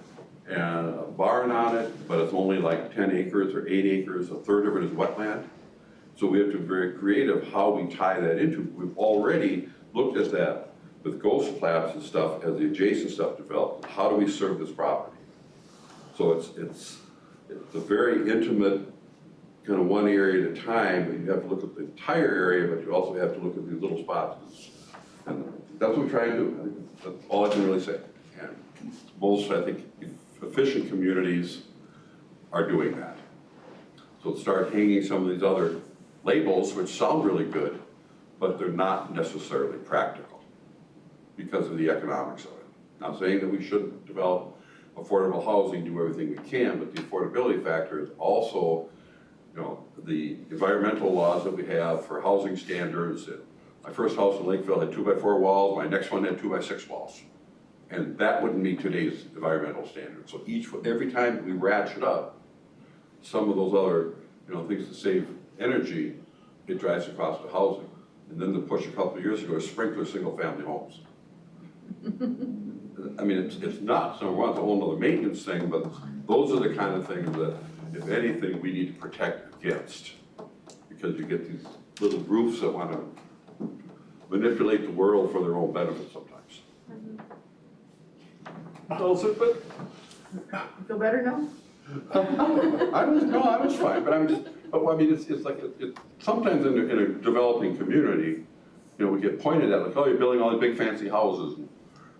and a barn on it, but it's only like 10 acres or 8 acres, a third of it is wetland. So we have to be very creative how we tie that into. We've already looked at that with ghost plats and stuff as the adjacent stuff developed. How do we serve this property? So it's a very intimate kind of one area at a time, but you have to look at the entire area, but you also have to look at these little spots. And that's what we try and do. I think that's all I can really say. And most, I think, efficient communities are doing that. So start hanging some of these other labels, which sound really good, but they're not necessarily practical because of the economics of it. Not saying that we shouldn't develop affordable housing, do everything we can, but the affordability factor is also, you know, the environmental laws that we have for housing standards. My first house in Lakeville had 2x4 walls, my next one had 2x6 walls. And that wouldn't meet today's environmental standards. So every time we ratchet up some of those other, you know, things to save energy, it drives the cost of housing. And then the push a couple of years ago is sprinkler single-family homes. I mean, it's nuts. Number one, it's a whole other maintenance thing, but those are the kind of things that, if anything, we need to protect against. Because you get these little groups that want to manipulate the world for their own benefit sometimes. Also, but You feel better now? I was fine, but I'm just, I mean, it's like, sometimes in a developing community, you know, we get pointed at, like, oh, you're building all these big fancy houses, and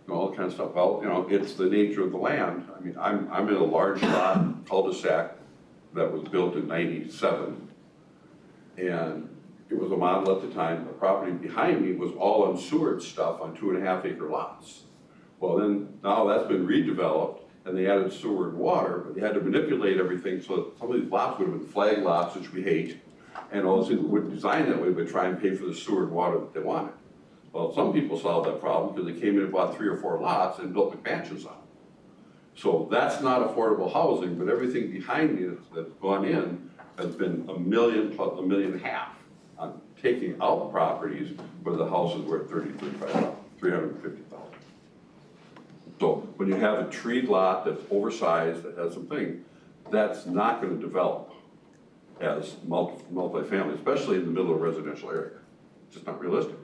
you know, all that kind of stuff. Well, you know, it's the nature of the land. I mean, I'm in a large lot cul-de-sac that was built in '97, and it was a model at the time. The property behind me was all unsewered stuff on 2.5-acre lots. Well, then, now that's been redeveloped, and they added sewer and water, but they had to manipulate everything so that some of these lots would have been flag lots, which we hate, and all those things wouldn't design that way, but try and pay for the sewer and water that they wanted. Well, some people solved that problem because they came in and bought 3 or 4 lots and built McMansions on them. So that's not affordable housing, but everything behind me that's gone in has been $1 million plus $1.5 million on taking out properties where the houses were at $30,000, $35,000, $350,000. So when you have a treed lot that's oversized, that has some things, that's not going to develop as multifamily, especially in the middle of a residential area. It's just not realistic.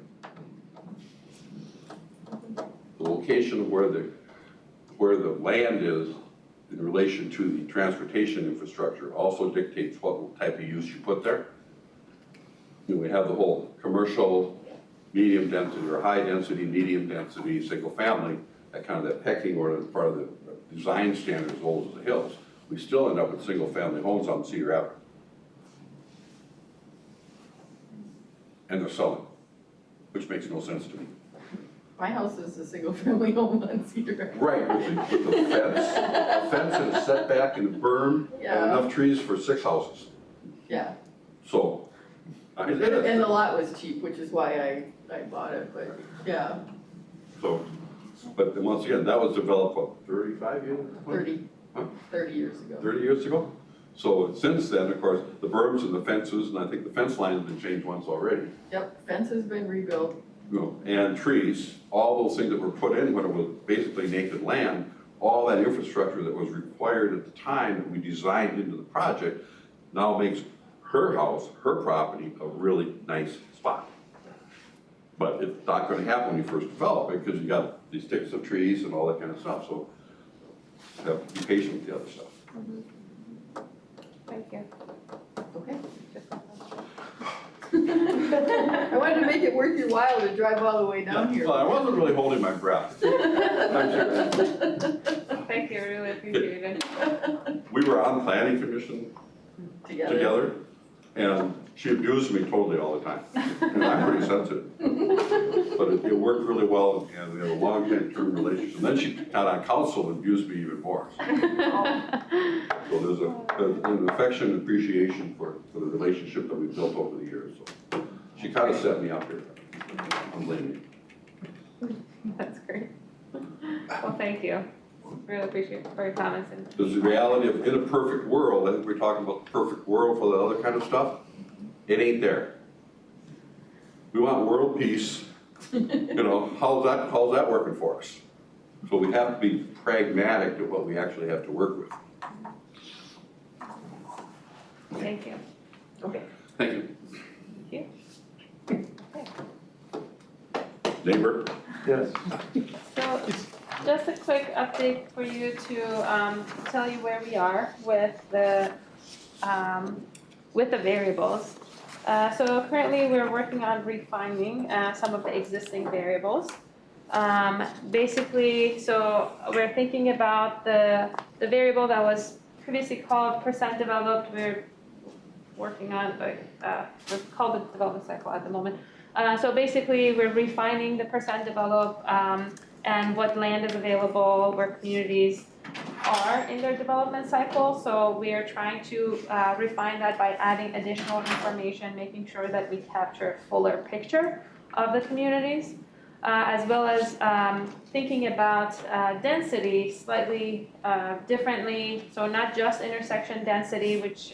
The location of where the land is in relation to the transportation infrastructure also dictates what type of use you put there. You know, we have the whole commercial, medium density or high density, medium density, single family. That kind of that pecking order is part of the design standards as old as the hills. We still end up with single family homes on Cedar Avenue. And they're selling, which makes no sense to me. My house is a single-family home on Cedar. Right, with the fence and a setback and a berm, and Yeah. enough trees for 6 houses. Yeah, So, and the lot was cheap, which is why I bought it, but yeah, so, but then once again, that was developed, what, 35 years? 30 years ago. 30 years ago? So since then, of course, the berms and the fences, and I think the fence line has been changed once already, Yep, fence has been rebuilt. you know, and trees, all those things that were put in when it was basically naked land, all that infrastructure that was required at the time that we designed into the project now makes her house, her property, a really nice spot. But it's not going to happen when you first develop it because you got these sticks of trees and all that kind of stuff. So you have to be patient with the other stuff. Thank you. Okay. I wanted to make it worth your while to drive all the way down here. Well, I wasn't really holding my breath. Thank you, really appreciate it. We were on planning commission together, and she abused me totally all the time. And I'm pretty sensitive. But it worked really well, and we have a long-term relationship. And then she got on council and abused me even more. So there's an affection and appreciation for the relationship that we've built over the years. So she kind of set me up here. I'm blaming you. That's great. Well, thank you. Really appreciate your comments and. There's the reality of, in a perfect world, I think we're talking about the perfect world for the other kind of stuff. It ain't there. We want world peace. You know, how's that working for us? So we have to be pragmatic at what we actually have to work with. Thank you. Okay. Thank you. Thank you. Neighbor? Yes. So just a quick update for you to tell you where we are with the variables. So currently we're working on refining some of the existing variables. Basically, so we're thinking about the variable that was previously called percent developed. We're working on, it's called the development cycle at the moment. So basically, we're refining the percent developed and what land is available, where communities are in their development cycle. So we are trying to refine that by adding additional information, making sure that we capture a fuller picture of the communities, as well as thinking about density slightly differently. So not just intersection density, which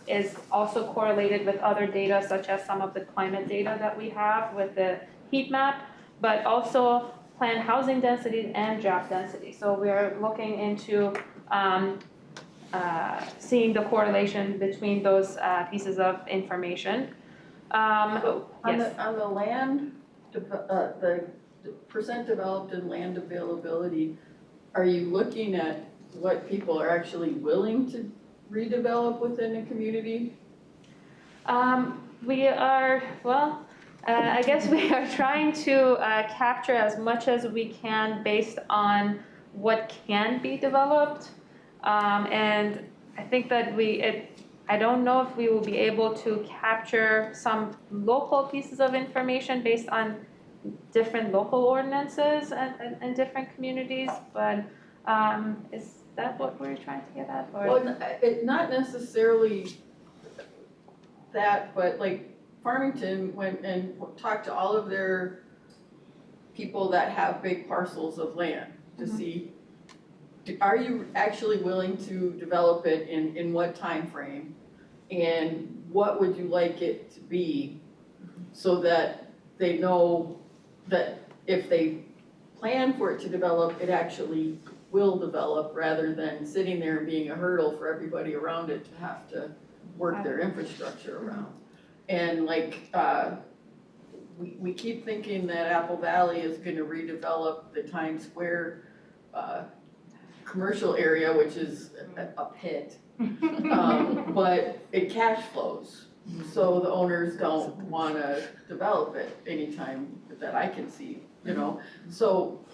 is also correlated with other data, such as some of the climate data that we have with the heat map, but also planned housing density and job density. So we're looking into seeing the correlation between those pieces of information. So Yes. on the land, the percent developed and land availability, are you looking at what people are actually willing to redevelop within a community? We are, well, I guess we are trying to capture as much as we can based on what can be developed. And I think that I don't know if we will be able to capture some local pieces of information based on different local ordinances and different communities, but is that what we're trying to get at? Or? Well, not necessarily that, but like Farmington went and talked to all of their people that have big parcels of land to see, are you actually willing to develop it in what time frame? And what would you like it to be, so that they know that if they plan for it to develop, it actually will develop, rather than sitting there and being a hurdle for everybody around it to have to work their infrastructure around. And like, we keep thinking that Apple Valley is gonna redevelop the Times Square commercial area, which is a pit. But it cash flows, so the owners don't wanna develop it anytime that I can see, you know? So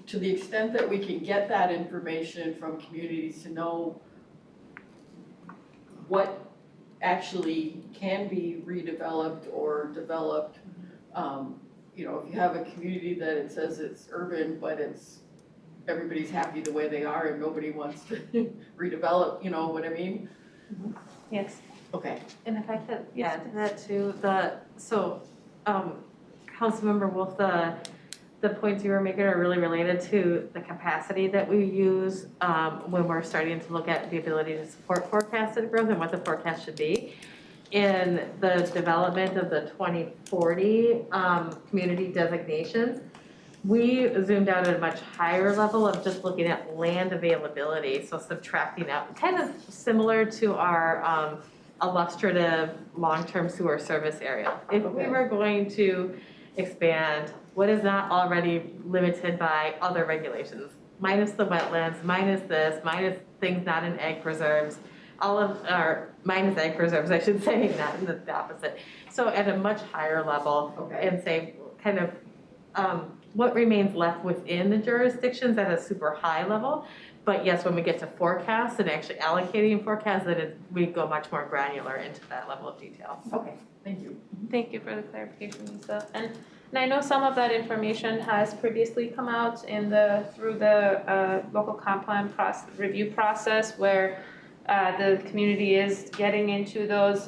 to the extent that we can get that information from communities to know what actually can be redeveloped or developed, you know, if you have a community that it says it's urban, but everybody's happy the way they are and nobody wants to redevelop, you know what I mean? Yes. Okay. And if I could add to that too, Councilmember Wolf, the points you were making are really related to the capacity that we use when we're starting to look at the ability to support forecasted growth and what the forecast should be. In the development of the 2040 community designations, we zoomed out at a much higher level of just looking at land availability, so subtracting out, kind of similar to our illustrative long-term sewer service area. If we were going to expand what is not already limited by other regulations, minus the wetlands, minus this, minus things not in ag preserves, minus ag preserves, I should say, not in the opposite. So at a much higher level, and say kind of what remains left within the jurisdictions at a super high level, But yes, when we get to forecasts and actually allocating forecasts, we go much more granular into that level of detail. Okay, thank you. Thank you for the clarification, Lisa. And I know some of that information has previously come out through the local comp plan review process where the community is getting into those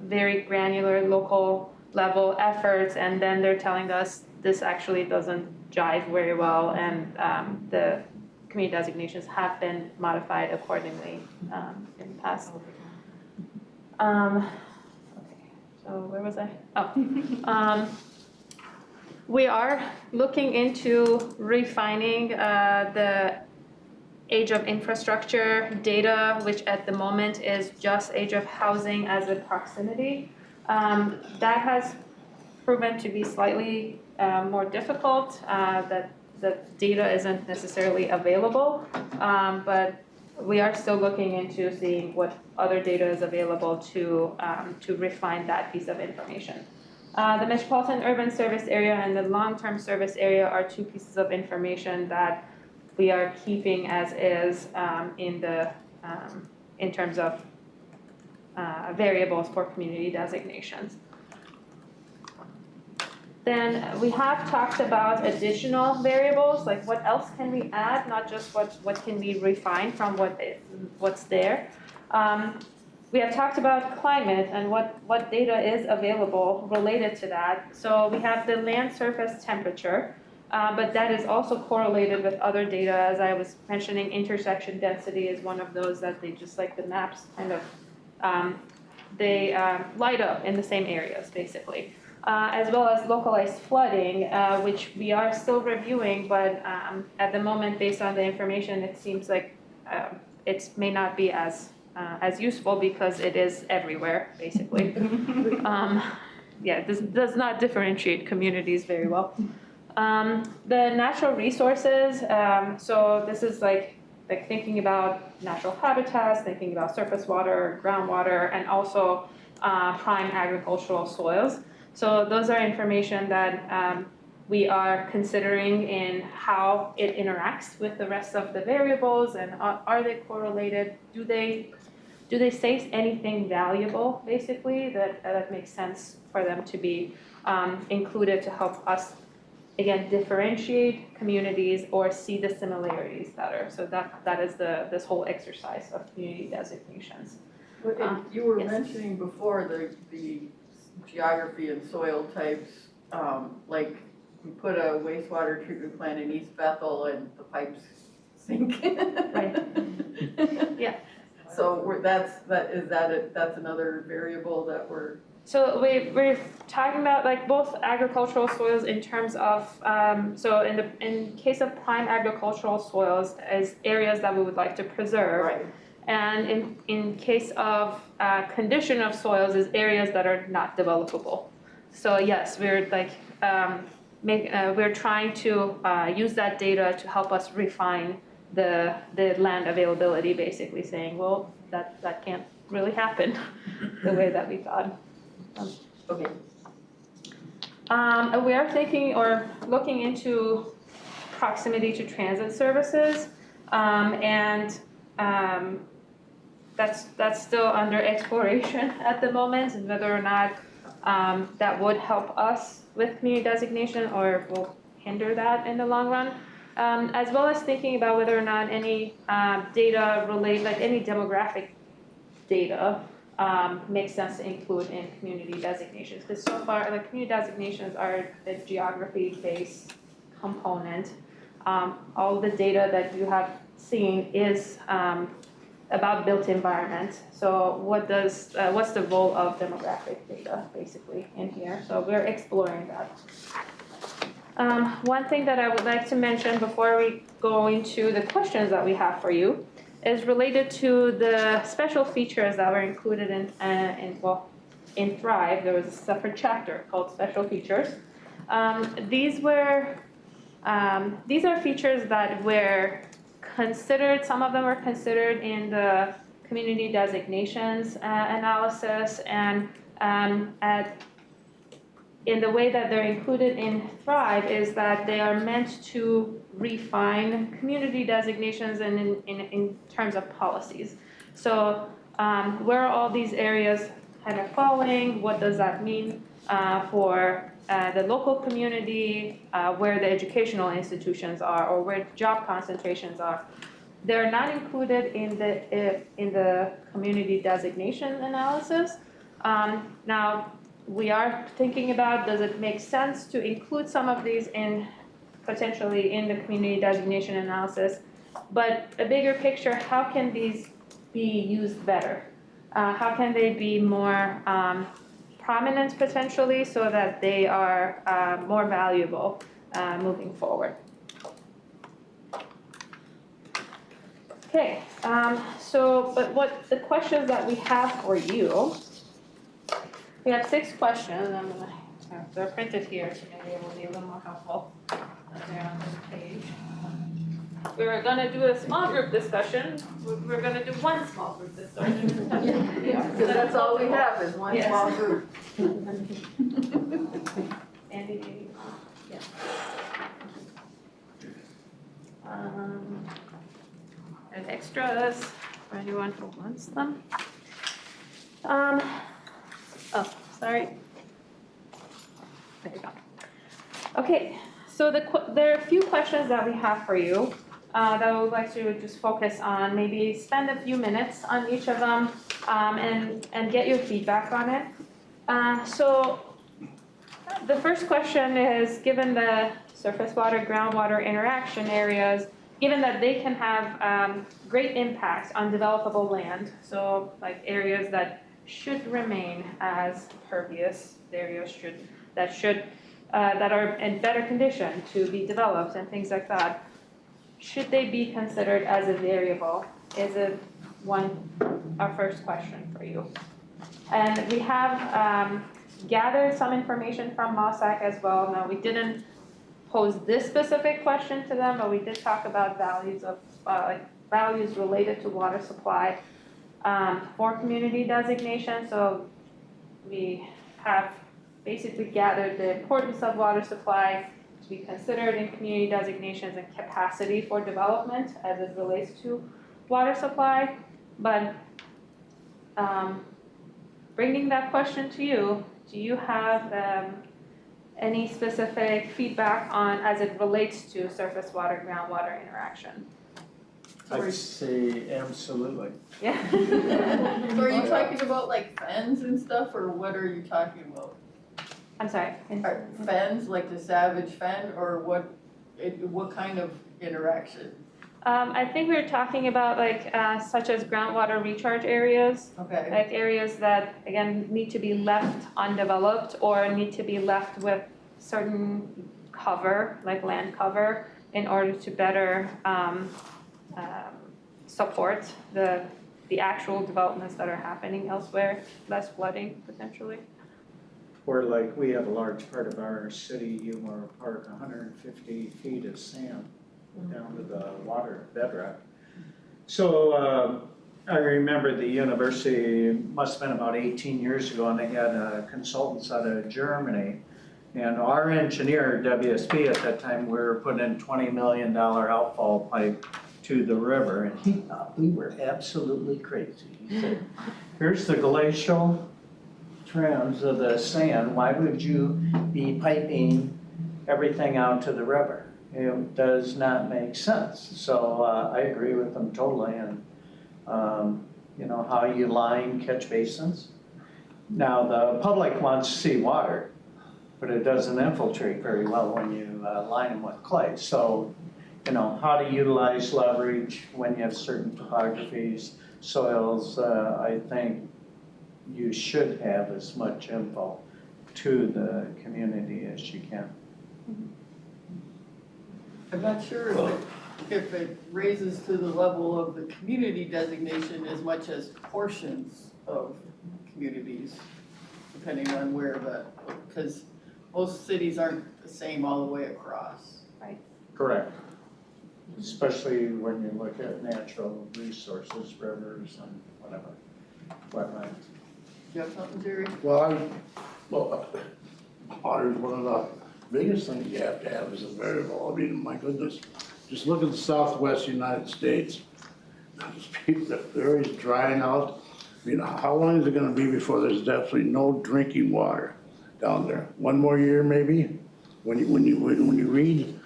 very granular local level efforts, and then they're telling us this actually doesn't jive very well, and the community designations have been modified accordingly in the past. Okay, so where was I? Oh. We are looking into refining the age of infrastructure data, which at the moment is just age of housing as a proximity. That has proven to be slightly more difficult, that the data isn't necessarily available, but we are still looking into seeing what other data is available to refine that piece of information. The metropolitan urban service area and the long-term service area are two pieces of information that we are keeping as is in terms of variables for community designations. Then we have talked about additional variables, like what else can we add, not just what can be refined from what's there. We have talked about climate and what data is available related to that. So we have the land surface temperature, but that is also correlated with other data. As I was mentioning, intersection density is one of those that they just like the maps kind of, they light up in the same areas basically. As well as localized flooding, which we are still reviewing, but at the moment, based on the information, it seems like it may not be as useful because it is everywhere, basically. Yeah, this does not differentiate communities very well. The natural resources, so this is like thinking about natural habitats, thinking about surface water, groundwater, and also prime agricultural soils. So those are information that we are considering in how it interacts with the rest of the variables, and are they correlated? Do they say anything valuable, basically, that makes sense for them to be included to help us, again, differentiate communities or see the similarities better? So that is this whole exercise of community designations. You were Yes. mentioning before the geography and soil types, like we put a wastewater treatment plant in East Bethel and the pipes sink. Right. Yeah. So that's another variable that we're. So we're talking about like both agricultural soils in terms of, so in case of prime agricultural soils as areas that we would like to preserve. Right. And in case of condition of soils is areas that are not developable. So yes, we're like, we're trying to use that data to help us refine the land availability, basically saying, well, that can't really happen the way that we thought. Okay. We are thinking or looking into proximity to transit services, and that's still under exploration at the moment, and whether or not that would help us with community designation or will hinder that in the long run. As well as thinking about whether or not any data related, like any demographic data, makes sense to include in community designations. Because so far, like community designations are the geography-based component. All the data that you have seen is about built environment. So what's the role of demographic data basically in here? So we're exploring that. One thing that I would like to mention before we go into the questions that we have for you is related to the special features that were included in Thrive. There was a separate chapter called Special Features. These are features that were considered, some of them were considered in the community designations analysis, and in the way that they're included in Thrive is that they are meant to refine community designations and in terms of policies. So where are all these areas kind of falling? What does that mean for the local community, where the educational institutions are, or where job concentrations are? They're not included in the community designation analysis. Now, we are thinking about, does it make sense to include some of these potentially in the community designation analysis? But a bigger picture, how can these be used better? How can they be more prominent potentially so that they are more valuable moving forward? Okay, but what the questions that we have for you, we have 6 questions. They're printed here, so maybe it will be a little more helpful. They're on this page. We're gonna do a small group discussion. We're gonna do one small group discussion. Yeah, because that's all we have is one Yes. small group. Andy, yeah. And extras for anyone who wants them. Oh, sorry. There you go. Okay, so there are a few questions that we have for you that I would like to just focus on, maybe spend a few minutes on each of them and get your feedback on it. So the first question is, given the surface water, groundwater interaction areas, given that they can have great impacts on developable land, so like areas that should remain as pervious, areas that are in better condition to be developed and things like that, should they be considered as a variable? Is it our first question for you? And we have gathered some information from MOSAC as well. Now, we didn't pose this specific question to them, but we did talk about values related to water supply for community designation. So we have basically gathered the importance of water supply to be considered in community designations and capacity for development as it relates to water supply. But bringing that question to you, do you have any specific feedback on as it relates to surface water, groundwater interaction? I'd say absolutely. Yeah. So are you talking about like fens and stuff, or what are you talking about? I'm sorry. Are fens, like the savage fen, or what kind of interaction? I think we were talking about such as groundwater recharge areas, Okay, like areas that, again, need to be left undeveloped or need to be left with certain cover, like land cover, in order to better support the actual developments that are happening elsewhere, less flooding potentially. Or like we have a large part of our city, Umar Park, 150 feet of sand down to the water bedrock. So I remember the university, must have been about 18 years ago, and they had consultants out of Germany. And our engineer, WSP at that time, we were putting in $20 million outfall pipe to the river, and he thought we were absolutely crazy. He said, here's the glacial trends of the sand, why would you be piping everything out to the river? It does not make sense. So I agree with them totally. And you know, how you line catch basins. Now the public wants to see water, but it doesn't infiltrate very well when you line them with clay. So, you know, how to utilize leverage when you have certain topographies, soils, I think you should have as much info to the community as you can. I'm not sure if it raises to the level of the community designation as much as portions of communities, depending on where because most cities aren't the same all the way across. Correct. Especially when you look at natural resources, rivers and whatever, wetlands. You have something, Jerry? Well, water is one of the biggest thing you have to have is a variable. I mean, my goodness, just look at the southwest United States. These people, the area's drying out. I mean, how long is it gonna be before there's absolutely no drinking water down there? One more year maybe? When you read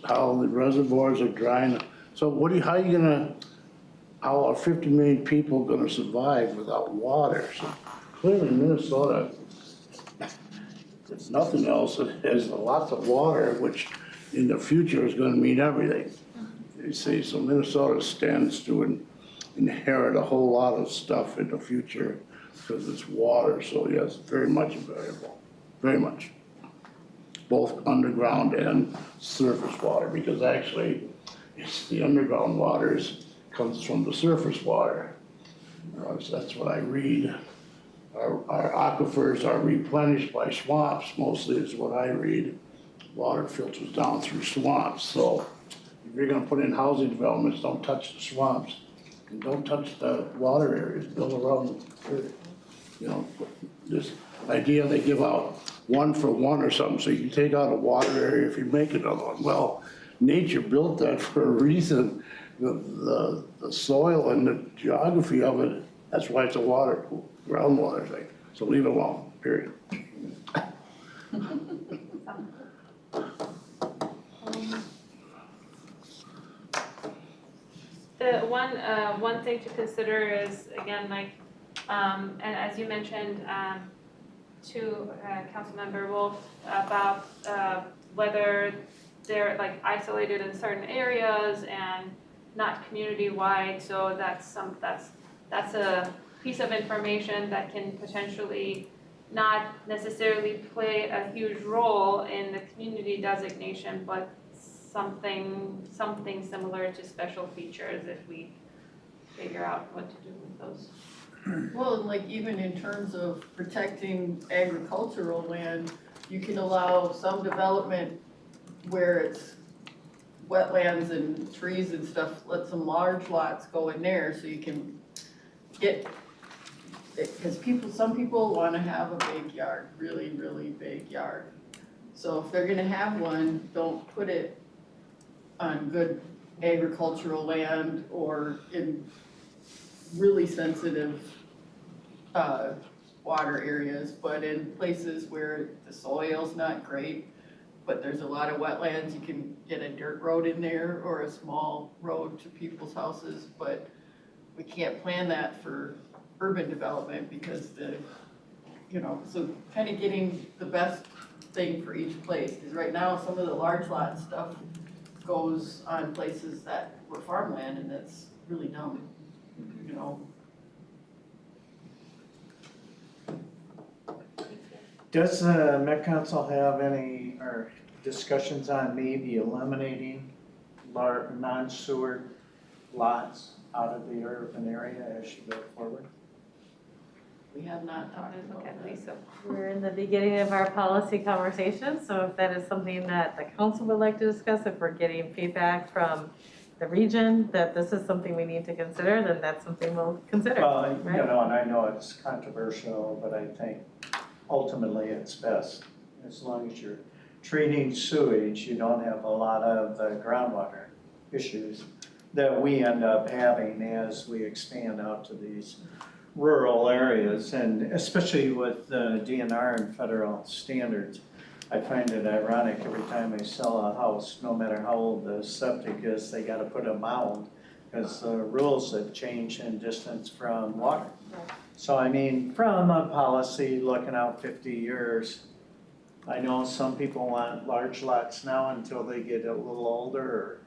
how the reservoirs are drying. So how are 50 million people gonna survive without water? So clearly Minnesota, if nothing else, it has lots of water, which in the future is gonna mean everything. You see, so Minnesota stands to inherit a whole lot of stuff in the future because it's water, so yes, very much a variable, very much. Both underground and surface water, because actually, it's the underground comes from the surface water. So that's what I read. Our aquifers are replenished by swamps, mostly is what I read. Water filters down through swamps, so if you're gonna put in housing developments, don't touch the swamps. And don't touch the water areas, build around, you know, this idea they give out 1 for 1 or something, so you can take out a water area if you make another one. Well, nature built that for a reason. The soil and the geography of it, that's why it's a groundwater thing. So leave it alone, period. The one thing to consider is, again, like, and as you mentioned, to Councilmember Wolf about whether they're like isolated in certain areas and not community-wide, so that's a piece of information that can potentially not necessarily play a huge role in the community designation, but something similar to special features if we figure out what to do with those. Well, like even in terms of protecting agricultural land, you can allow some development where it's wetlands and trees and stuff, let some large lots go in there so you can get, because some people wanna have a big yard, really, really big yard. So if they're gonna have one, don't put it on good agricultural land or in really sensitive water areas, but in places where the soil's not great, but there's a lot of wetlands, you can get a dirt road in there or a small road to people's houses, but we can't plan that for urban development because so kind of getting the best thing for each place, because right now some of the large lot stuff goes on places that were farmland, and that's really dumb, Does the Met Council have any, or discussions on maybe eliminating non-sewer lots out of the urban area as you go forward? We have not talked about Okay, that. Lisa. We're in the beginning of our policy conversation, so if that is something that the council would like to discuss, if we're getting feedback from the region that this is something we need to consider, then that's something we'll consider. Well, right? and I know it's controversial, but I think ultimately it's best. As long as you're treating sewage, you don't have a lot of the groundwater issues that we end up having as we expand out to these rural areas, and especially with the DNR and federal standards. I find it ironic every time I sell a house, no matter how old the septic is, they gotta put a mound because the rules have changed in distance from water. So I mean, from a policy looking out 50 years, I know some people want large lots now until they get a little older or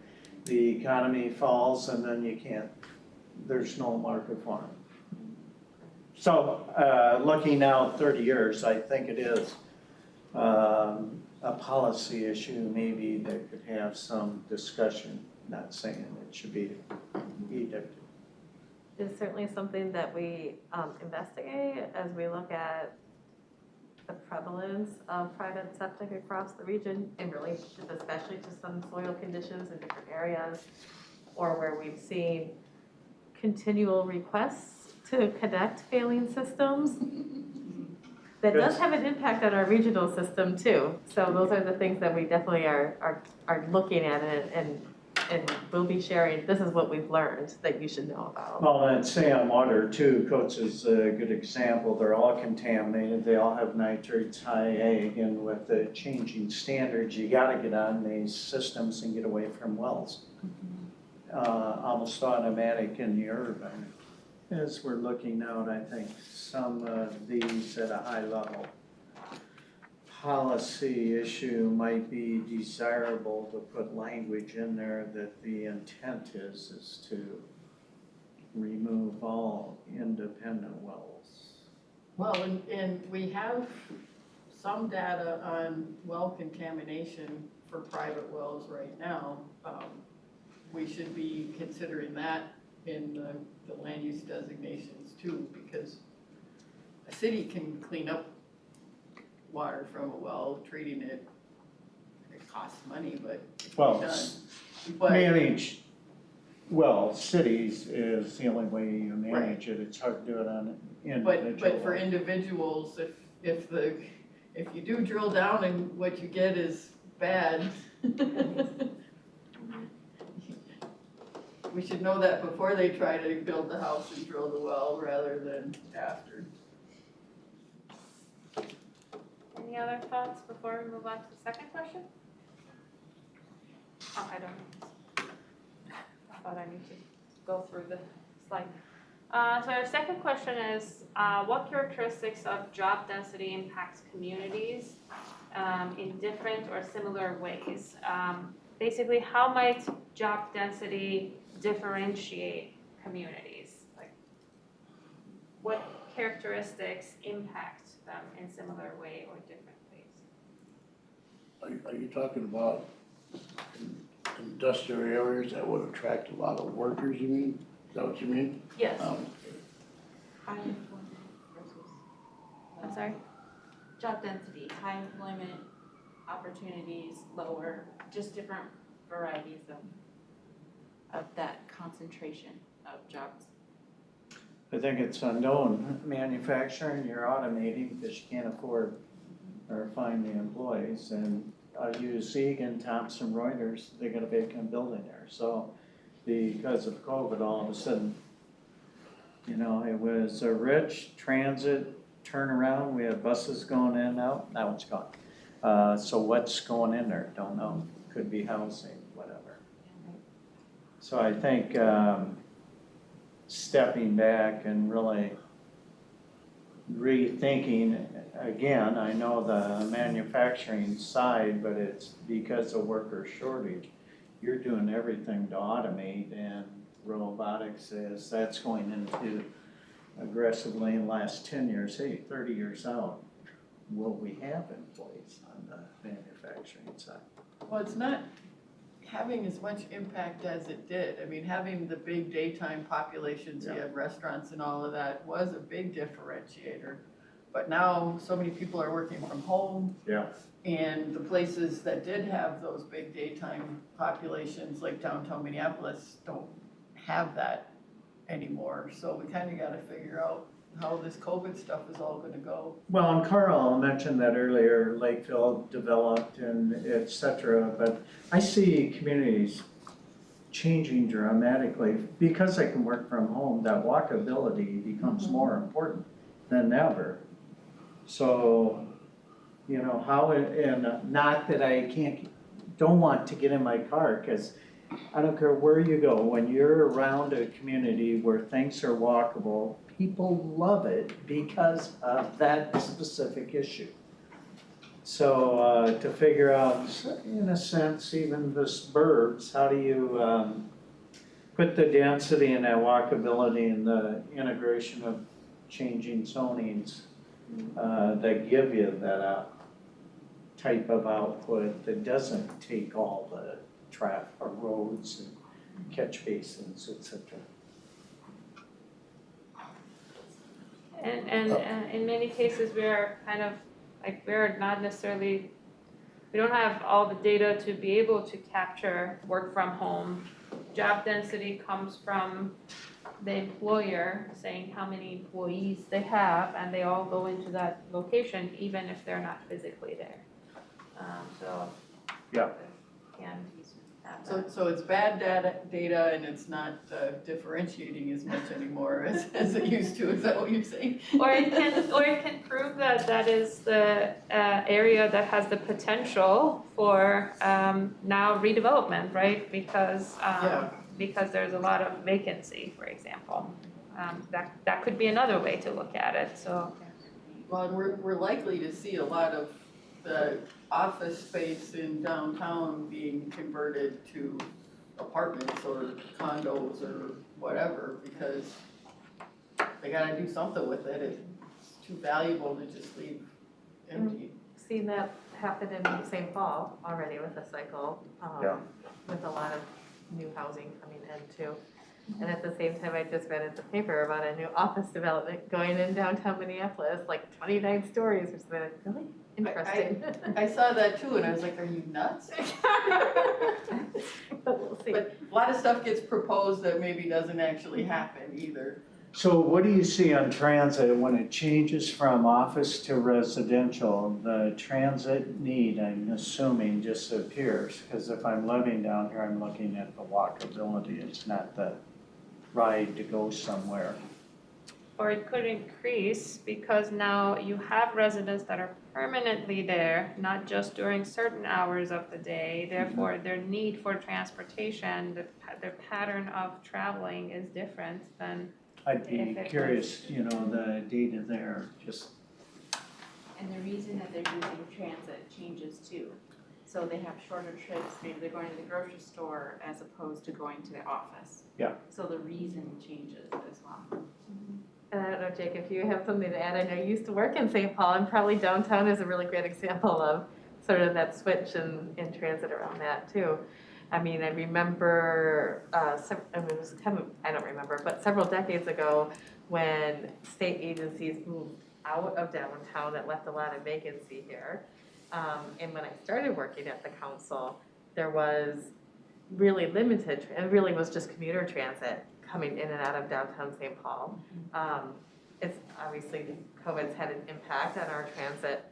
the economy falls and then you can't, there's no market for them. So looking out 30 years, I think it is a policy issue maybe that could have some discussion, not saying it should be edicted. It's certainly something that we investigate as we look at the prevalence of private septic across the region in relationship especially to some soil conditions in different areas, or where we've seen continual requests to connect failing systems that does Good. have an impact on our regional system too. So those are the things that we definitely are looking at and we'll be sharing, this is what we've learned that you should know about. Well, and say on water too, Coates is a good example, they're all contaminated, they all have nitrates high A, and with the changing standards, you gotta get on these systems and get away from wells. Almost automatic in the urban. As we're looking out, I think some of these at a high level. Policy issue might be desirable to put language in there that the intent is to remove all independent wells. Well, and we have some data on well contamination for private wells right now. We should be considering that in the land use designations too, because a city can clean up water from a well, treating it, it costs money, but it can Well, be done. But, manage, well, cities is the only way you manage it, it's hard to do it on individual. but for individuals, if you do drill down and what you get is bad, we should know that before they try to build the house and drill the well rather than after. Any other thoughts before we move on to the second question? Oh, I don't know. I thought I need to go through the slide. So our second question is, what characteristics of job density impacts communities in different or similar ways? Basically, how might job density differentiate communities? Like, what characteristics impact them in similar way or different ways? Are you talking about industrial areas that would attract a lot of workers, you mean? Is that what you mean? Yes. High employment versus. I'm sorry? Job density, high employment opportunities, lower, just different varieties of that concentration of jobs. I think it's unknown, manufacturing, you're automating because you can't afford or find the employees, and I'll use Egan, Thomson Reuters, they got a vacant building there, so because of COVID, all of a sudden, you know, it was a rich transit turnaround, we had buses going in and out, now it's gone. So what's going in there, don't know, could be housing, whatever. So I think stepping back and really rethinking, again, I know the manufacturing side, but it's because of worker shortage. You're doing everything to automate, and robotics is, that's going into aggressively in the last 10 years, hey, 30 years out, will we have employees on the manufacturing side? Well, it's not having as much impact as it did. I mean, having the big daytime populations, you have restaurants and all of that was a big differentiator. But now so many people are working from home. Yeah. And the places that did have those big daytime populations, like downtown Minneapolis, don't have that anymore. So we kind of got to figure out how this COVID stuff is all going to go. Well, and Carl mentioned that earlier, Lakeville developed and et cetera, but I see communities changing dramatically because they can work from home. That walkability becomes more important than ever. So, you know, how, and not that I don't want to get in my car, because I don't care where you go, when you're around a community where things are walkable, people love it because of that specific issue. So to figure out, in a sense, even the suburbs, how do you put the density and that walkability and the integration of changing zonings that give you that type of output that doesn't take all the traffic or roads and catch basins, et cetera. And in many cases, we're kind of, like, we're not necessarily, we don't have all the data to be able to capture work from home. Job density comes from the employer saying how many employees they have, and they all go into that location, even if they're not physically there. So. Yeah. Can have So, that. so it's bad data and it's not differentiating as much anymore as it used to, is that what you're saying? Or it can prove that that is the area that has the potential for now redevelopment, right? Because there's a lot of vacancy, for example. That could be another way to look at it, so. Well, and we're likely to see a lot of the office space in downtown being converted to apartments or condos or whatever, because they gotta do something with it. It's too valuable to just leave empty. Seen that happen in St. Paul already with a cycle, Yeah. with a lot of new housing coming in too. And at the same time, I just read in the paper about a new office development going in downtown Minneapolis, like 29 stories or something. Really interesting. I saw that too, and I was like, are you nuts? But we'll see. But a lot of stuff gets proposed that maybe doesn't actually happen either. So what do you see on transit when it changes from office to residential? The transit need, I'm assuming, disappears, because if I'm living down here, I'm looking at the walkability, it's not the ride to go somewhere. Or it could increase because now you have residents that are permanently there, not just during certain hours of the day. Therefore, their need for transportation, their pattern of traveling is different than. I'd be curious, the data there, just. And the reason that they're using transit changes too. So they have shorter trips, maybe they're going to the grocery store as opposed to going to the office. Yeah. So the reason changes as well. And I don't know, Jake, if you have something to add, I know you used to work in St. Paul, and probably downtown is a really great example of sort of that switch in transit around that too. I mean, I remember, it was kind of, I don't remember, but several decades ago when state agencies moved out of downtown, it left a lot of vacancy here. And when I started working at the council, there was really limited, it really was just commuter transit coming in and out of downtown St. Paul. It's obviously COVID's had an impact on our transit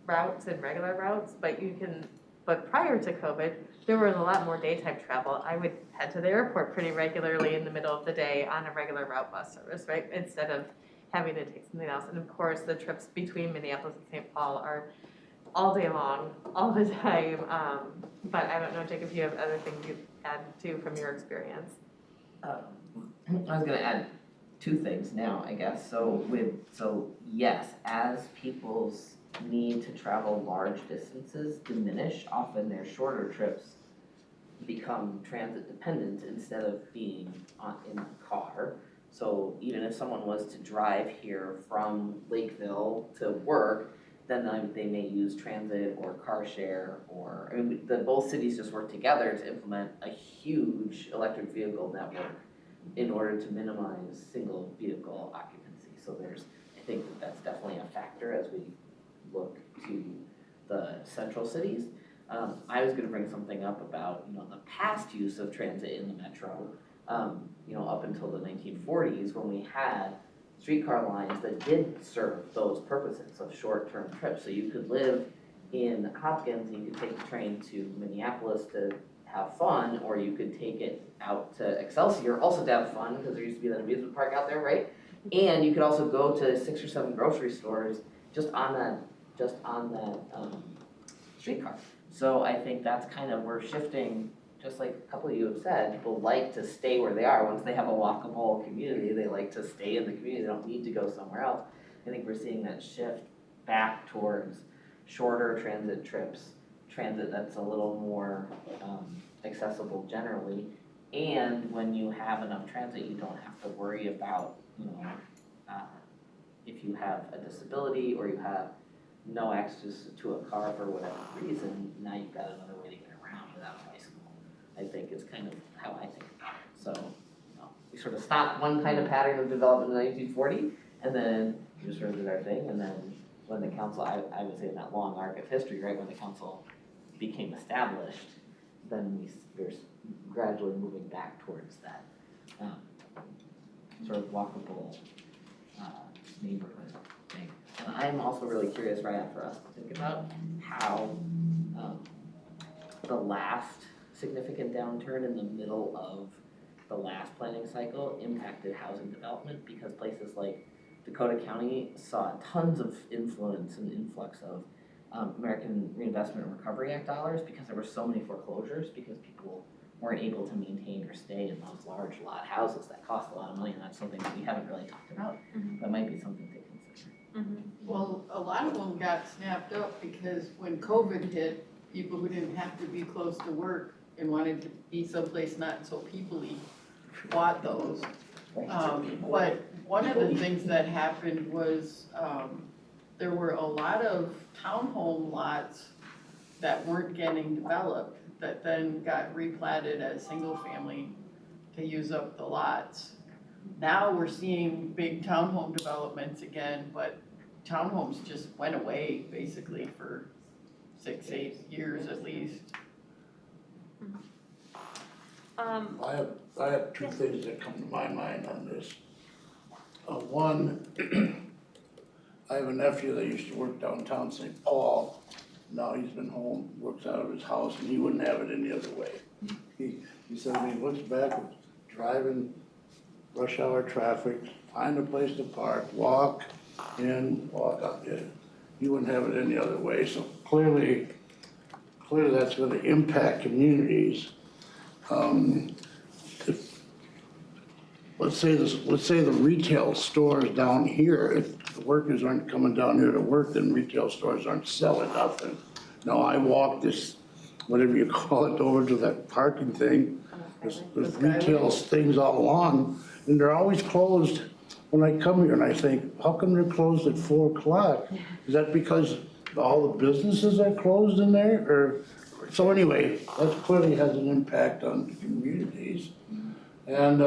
routes and regular routes, but prior to COVID, there was a lot more daytime travel. I would head to the airport pretty regularly in the middle of the day on a regular route bus service, right? Instead of having to take something else. And of course, the trips between Minneapolis and St. Paul are all day long, all the time. But I don't know, Jake, if you have other things you'd add too from your experience. I was gonna add two things now, I guess. So yes, as people's need to travel large distances diminish, often their shorter trips become transit dependent instead of being in a car. So even if someone was to drive here from Lakeville to work, then they may use transit or car share or, both cities just work together to implement a huge electric vehicle network in order to minimize single vehicle occupancy. So I think that's definitely a factor as we look to the central cities. I was gonna bring something up about, the past use of transit in the metro, up until the 1940s when we had streetcar lines that did serve those purposes of short-term trips. So you could live in Hopkins, and you could take the train to Minneapolis to have fun, or you could take it out to Excelsior also to have fun, because there used to be that amusement park out there, right? And you could also go to 6 or 7 grocery stores just on that streetcar. So I think that's kind of, we're shifting, just like a couple of you have said, people like to stay where they are. Once they have a walkable community, they like to stay in the community, they don't need to go somewhere else. I think we're seeing that shift back towards shorter transit trips, transit that's a little more accessible generally. And when you have enough transit, you don't have to worry about, if you have a disability or you have no access to a car for whatever reason, now you've got another way to get around without a bicycle. I think is kind of how I think about it. So, we sort of stopped one kind of pattern of development in 1940, and then we just sort of did our thing, and then when the council, I would say in that long arc of history, right, when the council became established, then we're gradually moving back towards that sort of walkable neighborhood thing. And I'm also really curious, right, for us to think about how the last significant downturn in the middle of the last planning cycle impacted housing development, because places like Dakota County saw tons of influence and influx of American Reinvestment and Recovery Act dollars, because there were so many foreclosures, because people weren't able to maintain or stay in those large lot houses that cost a lot of money, and that's something that we haven't really talked about. That might be something to consider. Well, a lot of them got snapped up because when COVID hit, people who didn't have to be close to work and wanted to be someplace not so people-y bought those. But one of the things that happened was, there were a lot of townhome lots that weren't getting developed that then got replatted as single family to use up the lots. Now we're seeing big townhome developments again, but townhomes just went away basically for 6-8 years at least. I have two things that come to my mind on this. One, I have a nephew that used to work downtown St. Paul. Now he's been home, works out of his house, and he wouldn't have it any other way. He said when he looks back, driving rush hour traffic, find a place to park, walk in, walk out. He wouldn't have it any other way. So clearly that's going to impact communities. Let's say the retail stores down here, if the workers aren't coming down here to work, then retail stores aren't selling nothing. Now, I walk this, whatever you call it, over to that parking thing. There's retail things all along, and they're always closed when I come here, and I think, how come they're closed at 4 o'clock? Is that because all the businesses are closed in there, or? So anyway, that clearly has an impact on communities. And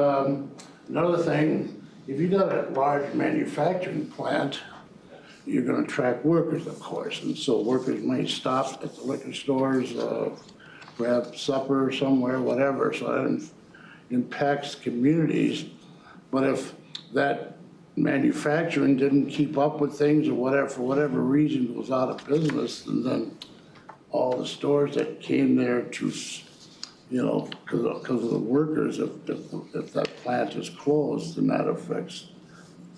another thing, if you got a large manufacturing plant, you're gonna attract workers, of course. And so workers might stop at the liquor stores, grab supper somewhere, whatever. So that impacts communities. But if that manufacturing didn't keep up with things or whatever, for whatever reason was out of business, and then all the stores that came there to, because of the workers, if that plant is closed, then that affects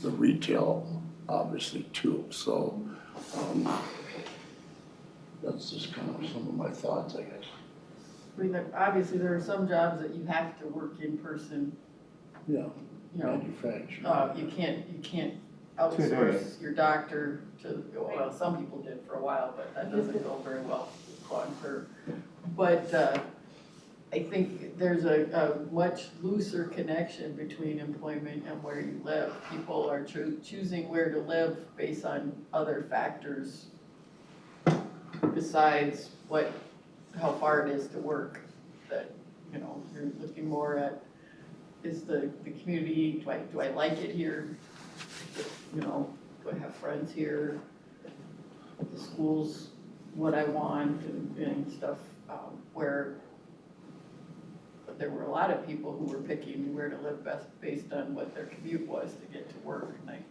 the retail, obviously, too. So that's just kind of some of my thoughts, I guess. I mean, obviously, there are some jobs that you have to work in person. Yeah, You know, manufacturing. you can't outsource your doctor to, well, some people did for a while, but that doesn't go very well long term. But I think there's a much looser connection between employment and where you live. People are choosing where to live based on other factors besides how far it is to work. That, you're looking more at, is the community, do I like it here? Do I have friends here? The school's what I want and stuff, where there were a lot of people who were picking where to live best based on what their commute was to get to work. And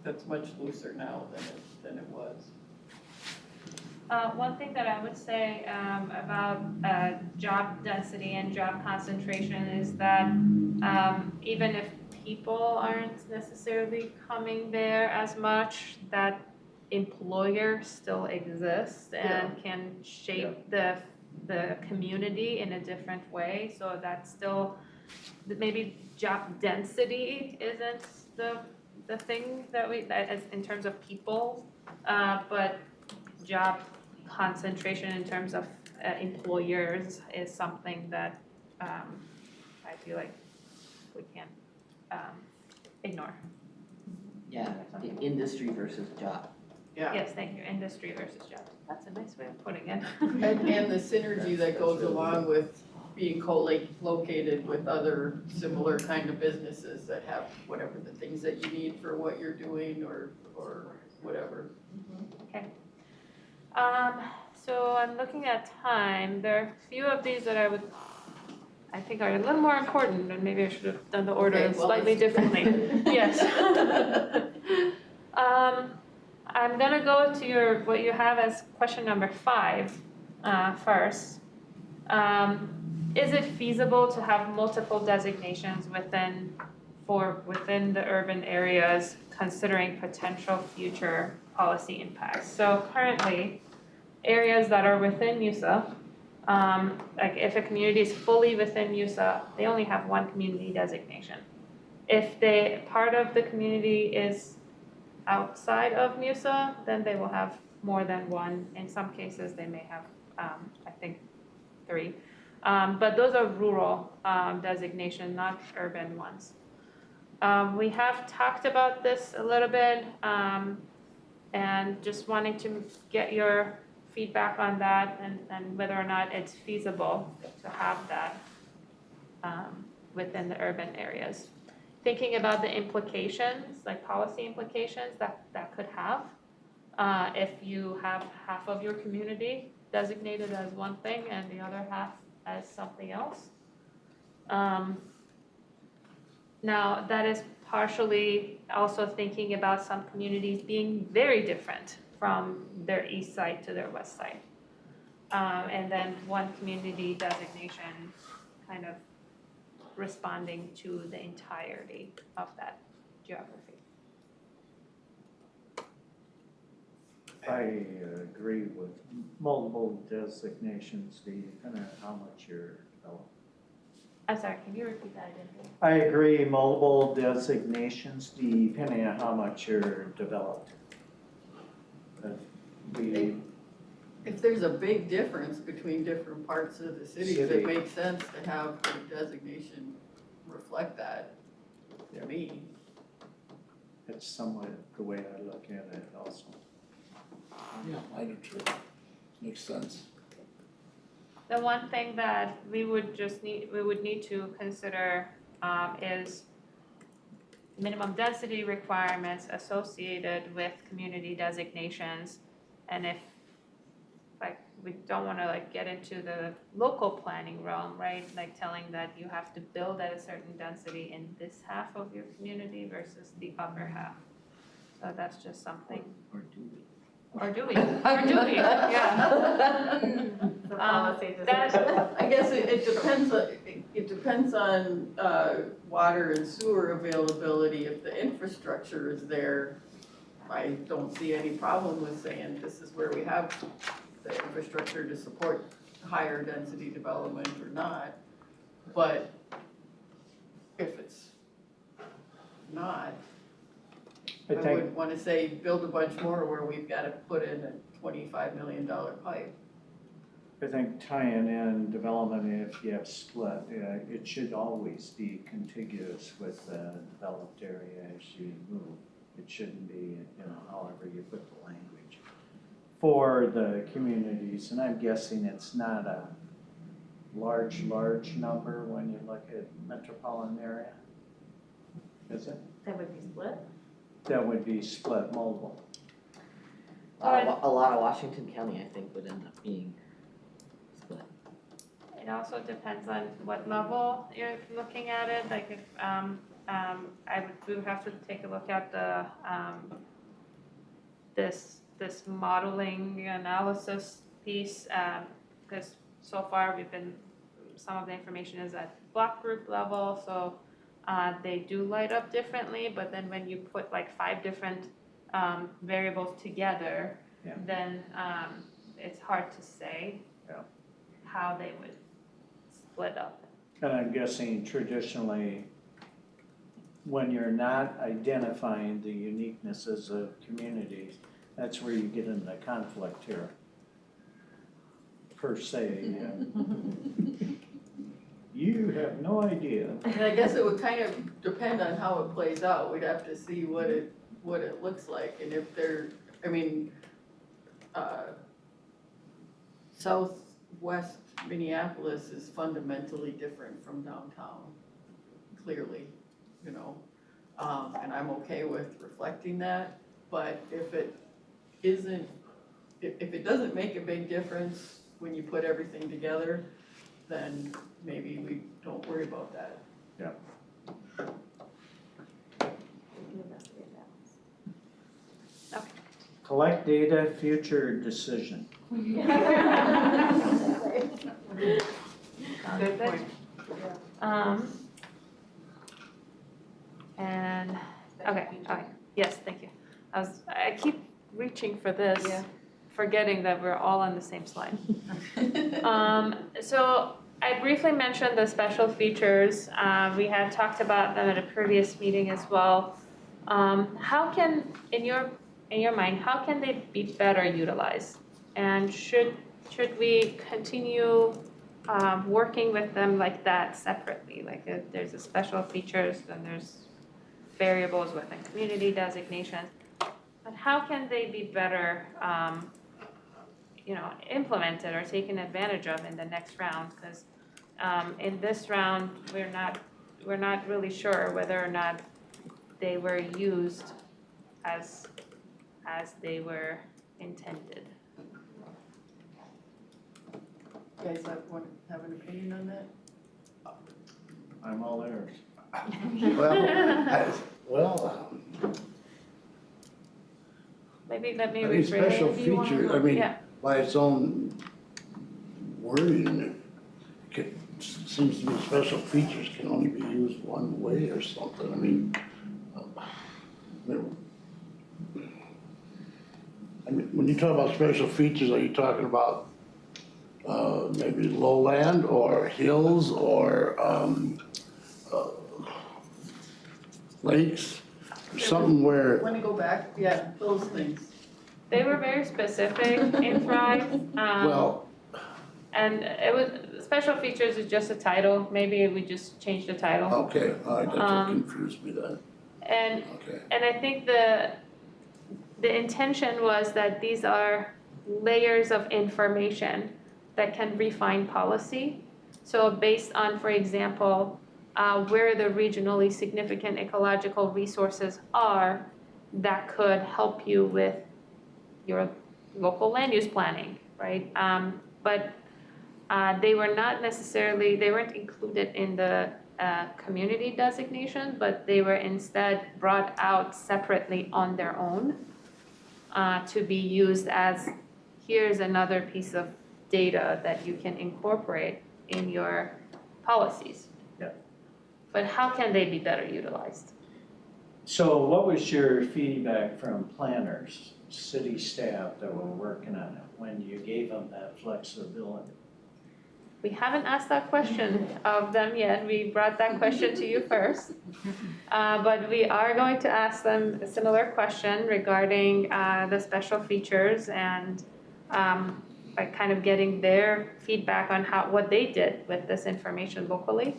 that's much looser now than it was. One thing that I would say about job density and job concentration is that even if people aren't necessarily coming there as much, that employer still exists and can shape the community in a different way. So that's still, maybe job density isn't the thing that as in terms of people, but job concentration in terms of employers is something that I feel like we can't ignore. Yeah, industry versus job. Yeah. Yes, thank you, industry versus job. That's a nice way of putting it. And the synergy that goes along with being co-located with other similar kind of businesses that have whatever the things that you need for what you're doing or whatever. Okay. So I'm looking at time. There are a few of these that I would I think are a little more important, and maybe I should have done the order Okay, well, slightly let's- differently. Yes. I'm gonna go to what you have as question number 5 first. Is it feasible to have multiple designations within the urban areas, considering potential future policy impacts? So currently, areas that are within MUSA, like if a community is fully within MUSA, they only have one community designation. If part of the community is outside of MUSA, then they will have more than one. In some cases, they may have, I think, 3. But those are rural designation, not urban ones. We have talked about this a little bit, and just wanting to get your feedback on that and whether or not it's feasible to have that within the urban areas. Thinking about the implications, like policy implications that could have, if you have half of your community designated as one thing and the other half as something else. Now, that is partially also thinking about some communities being very different from their east side to their west side. And then one community designation kind of responding to the entirety of that geography. I agree with multiple designations, depending on how much you're developing. I'm sorry, can you repeat that? I didn't hear. I agree, multiple designations depending on how much you're developed. If there's a big difference between different parts of the city, City. it makes sense to have the designation reflect that, to me. It's somewhat the way I look at it also. Yeah, I do too. Makes sense. The one thing that we would need to consider is minimum density requirements associated with community designations. And if, like, we don't wanna like get into the local planning realm, right? Like telling that you have to build at a certain density in this half of your community versus the upper half. So that's just something. Or do we? Or do we? Yeah. The policy that- decision. I guess it depends on water and sewer availability. If the infrastructure is there, I don't see any problem with saying this is where we have the infrastructure to support higher density development or not. But if it's not, I would wanna say build a bunch more where we've gotta put in a $25 million pipe. I think tying in development, if you have split, it should always be contiguous with the developed area as you move. It shouldn't be, however you put the language for the communities. And I'm guessing it's not a large number when you look at metropolitan area, is it? That would be split. That would be split multiple. A lot of Washington County, I think, would end up being split. It also depends on what level you're looking at it, like if, we would have to take a look at the, this modeling analysis piece, because so far some of the information is at block group level, so they do light up differently, but then when you put like 5 different variables together, Yeah. then it's hard to say how they would split up. And I'm guessing traditionally, when you're not identifying the uniquenesses of communities, that's where you get into conflict here, per se. You have no idea. And I guess it would kind of depend on how it plays out. We'd have to see what it looks like, and if southwest Minneapolis is fundamentally different from downtown, clearly, and I'm okay with reflecting that, but if it doesn't make a big difference when you put everything together, then maybe we don't worry about that. Collect data, future decision. Good point. And, okay, yes, thank you. I keep reaching for this, Yeah. forgetting that we're all on the same slide. So I briefly mentioned the special features. We had talked about them at a previous meeting as well. How can, in your mind, how can they be better utilized? And should we continue working with them like that separately? Like if there's a special features, then there's variables within community designations. But how can they be better, implemented or taken advantage of in the next round? Because in this round, we're not really sure whether or not they were used as they were intended. You guys have an opinion on that? I'm all ears. Well, Maybe let me I mean, rephrase. special feature, I mean, Yeah. by its own wording, seems to me special features can only be used one way or something, I mean, when you talk about special features, are you talking about maybe lowland or hills or lakes? Something where, Want to go back? Yeah, those things. They were very specific in Thrive. well, And it was, special features is just a title, maybe we just change the title. okay, all right, that confused me then, And okay. I think the intention was that these are layers of information that can refine policy. So based on, for example, where the regionally significant ecological resources are, that could help you with your local land use planning, right? But they were not necessarily, they weren't included in the community designation, but they were instead brought out separately on their own to be used as, here's another piece of data that you can incorporate in your policies. Yeah. But how can they be better utilized? So what was your feedback from planners, city staff that were working on it, when you gave them that flexibility? We haven't asked that question of them yet. We brought that question to you first. But we are going to ask them a similar question regarding the special features and by kind of getting their feedback on what they did with this information locally.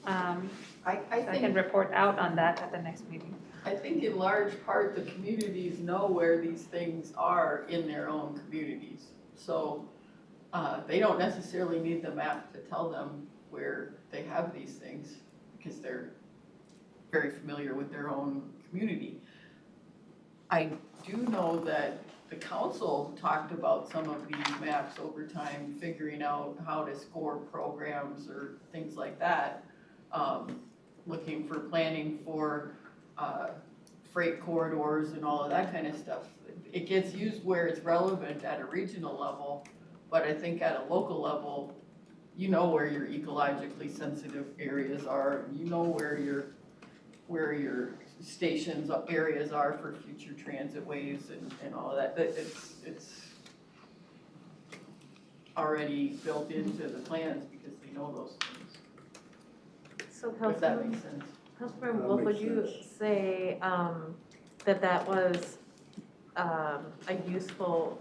I I can think, report out on that at the next meeting. I think in large part, the communities know where these things are in their own communities. So they don't necessarily need the map to tell them where they have these things because they're very familiar with their own community. I do know that the council talked about some of these maps over time, figuring out how to score programs or things like that. Looking for planning for freight corridors and all of that kind of stuff. It gets used where it's relevant at a regional level, but I think at a local level, you know where your ecologically sensitive areas are, you know where your stations areas are for future transit ways and all of that. It's already built into the plans because they know those things, So if that makes sense. Councilmember That Wolf, would makes you sense. say that was a useful,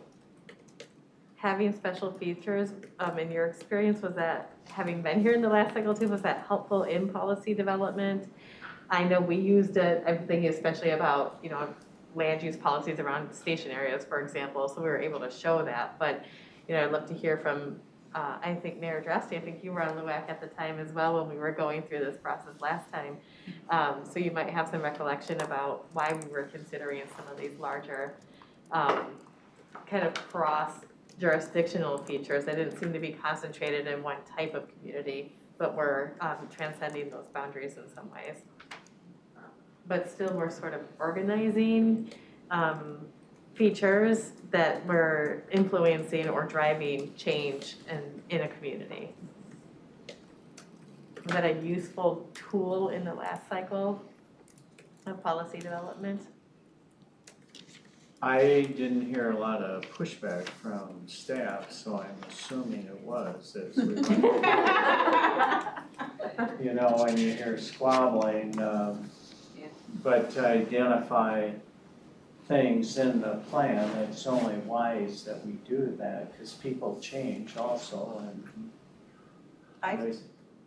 having special features, in your experience, was that, having been here in the last cycle too, was that helpful in policy development? I know we used it, I'm thinking especially about, land use policies around station areas, for example, so we were able to show that, but, I'd love to hear from I think Mayor Drasty, I think you were on LUAC at the time as well when we were going through this process last time. So you might have some recollection about why we were considering some of these larger kind of cross jurisdictional features. They didn't seem to be concentrated in one type of community, but were transcending those boundaries in some ways. But still were sort of organizing features that were influencing or driving change in a community. Was that a useful tool in the last cycle of policy development? I didn't hear a lot of pushback from staff, so I'm assuming it was as we went through. You know, when you hear squabbling, but to identify things in the plan, it's only wise that we do that, because people change also, and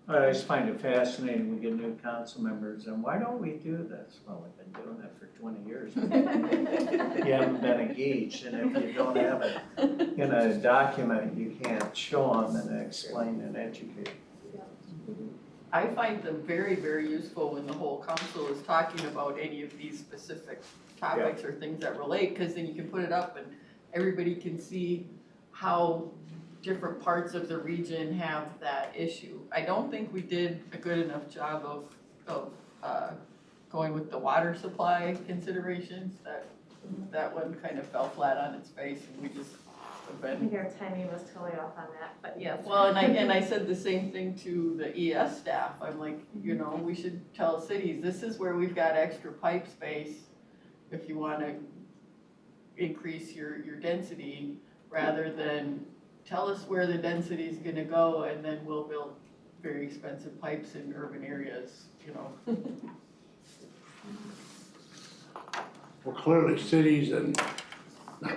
I just find it fascinating, we get new council members, and why don't we do this? Well, we've been doing it for 20 years. You haven't been engaged, and if you don't have it in a document, you can't show them and explain and educate. I find them very, very useful when the whole council is talking about any of these specific topics or things that relate, because then you can put it up and everybody can see how different parts of the region have that issue. I don't think we did a good enough job of going with the water supply considerations. That one kind of fell flat on its face, and we just have I been. think our timing was totally off on that, but yes. Well, and I said the same thing to the ES staff. I'm like, you know, we should tell cities, this is where we've got extra pipe space if you want to increase your density, rather than tell us where the density is going to go, and then we'll build very expensive pipes in urban areas, you know. Well, clearly cities and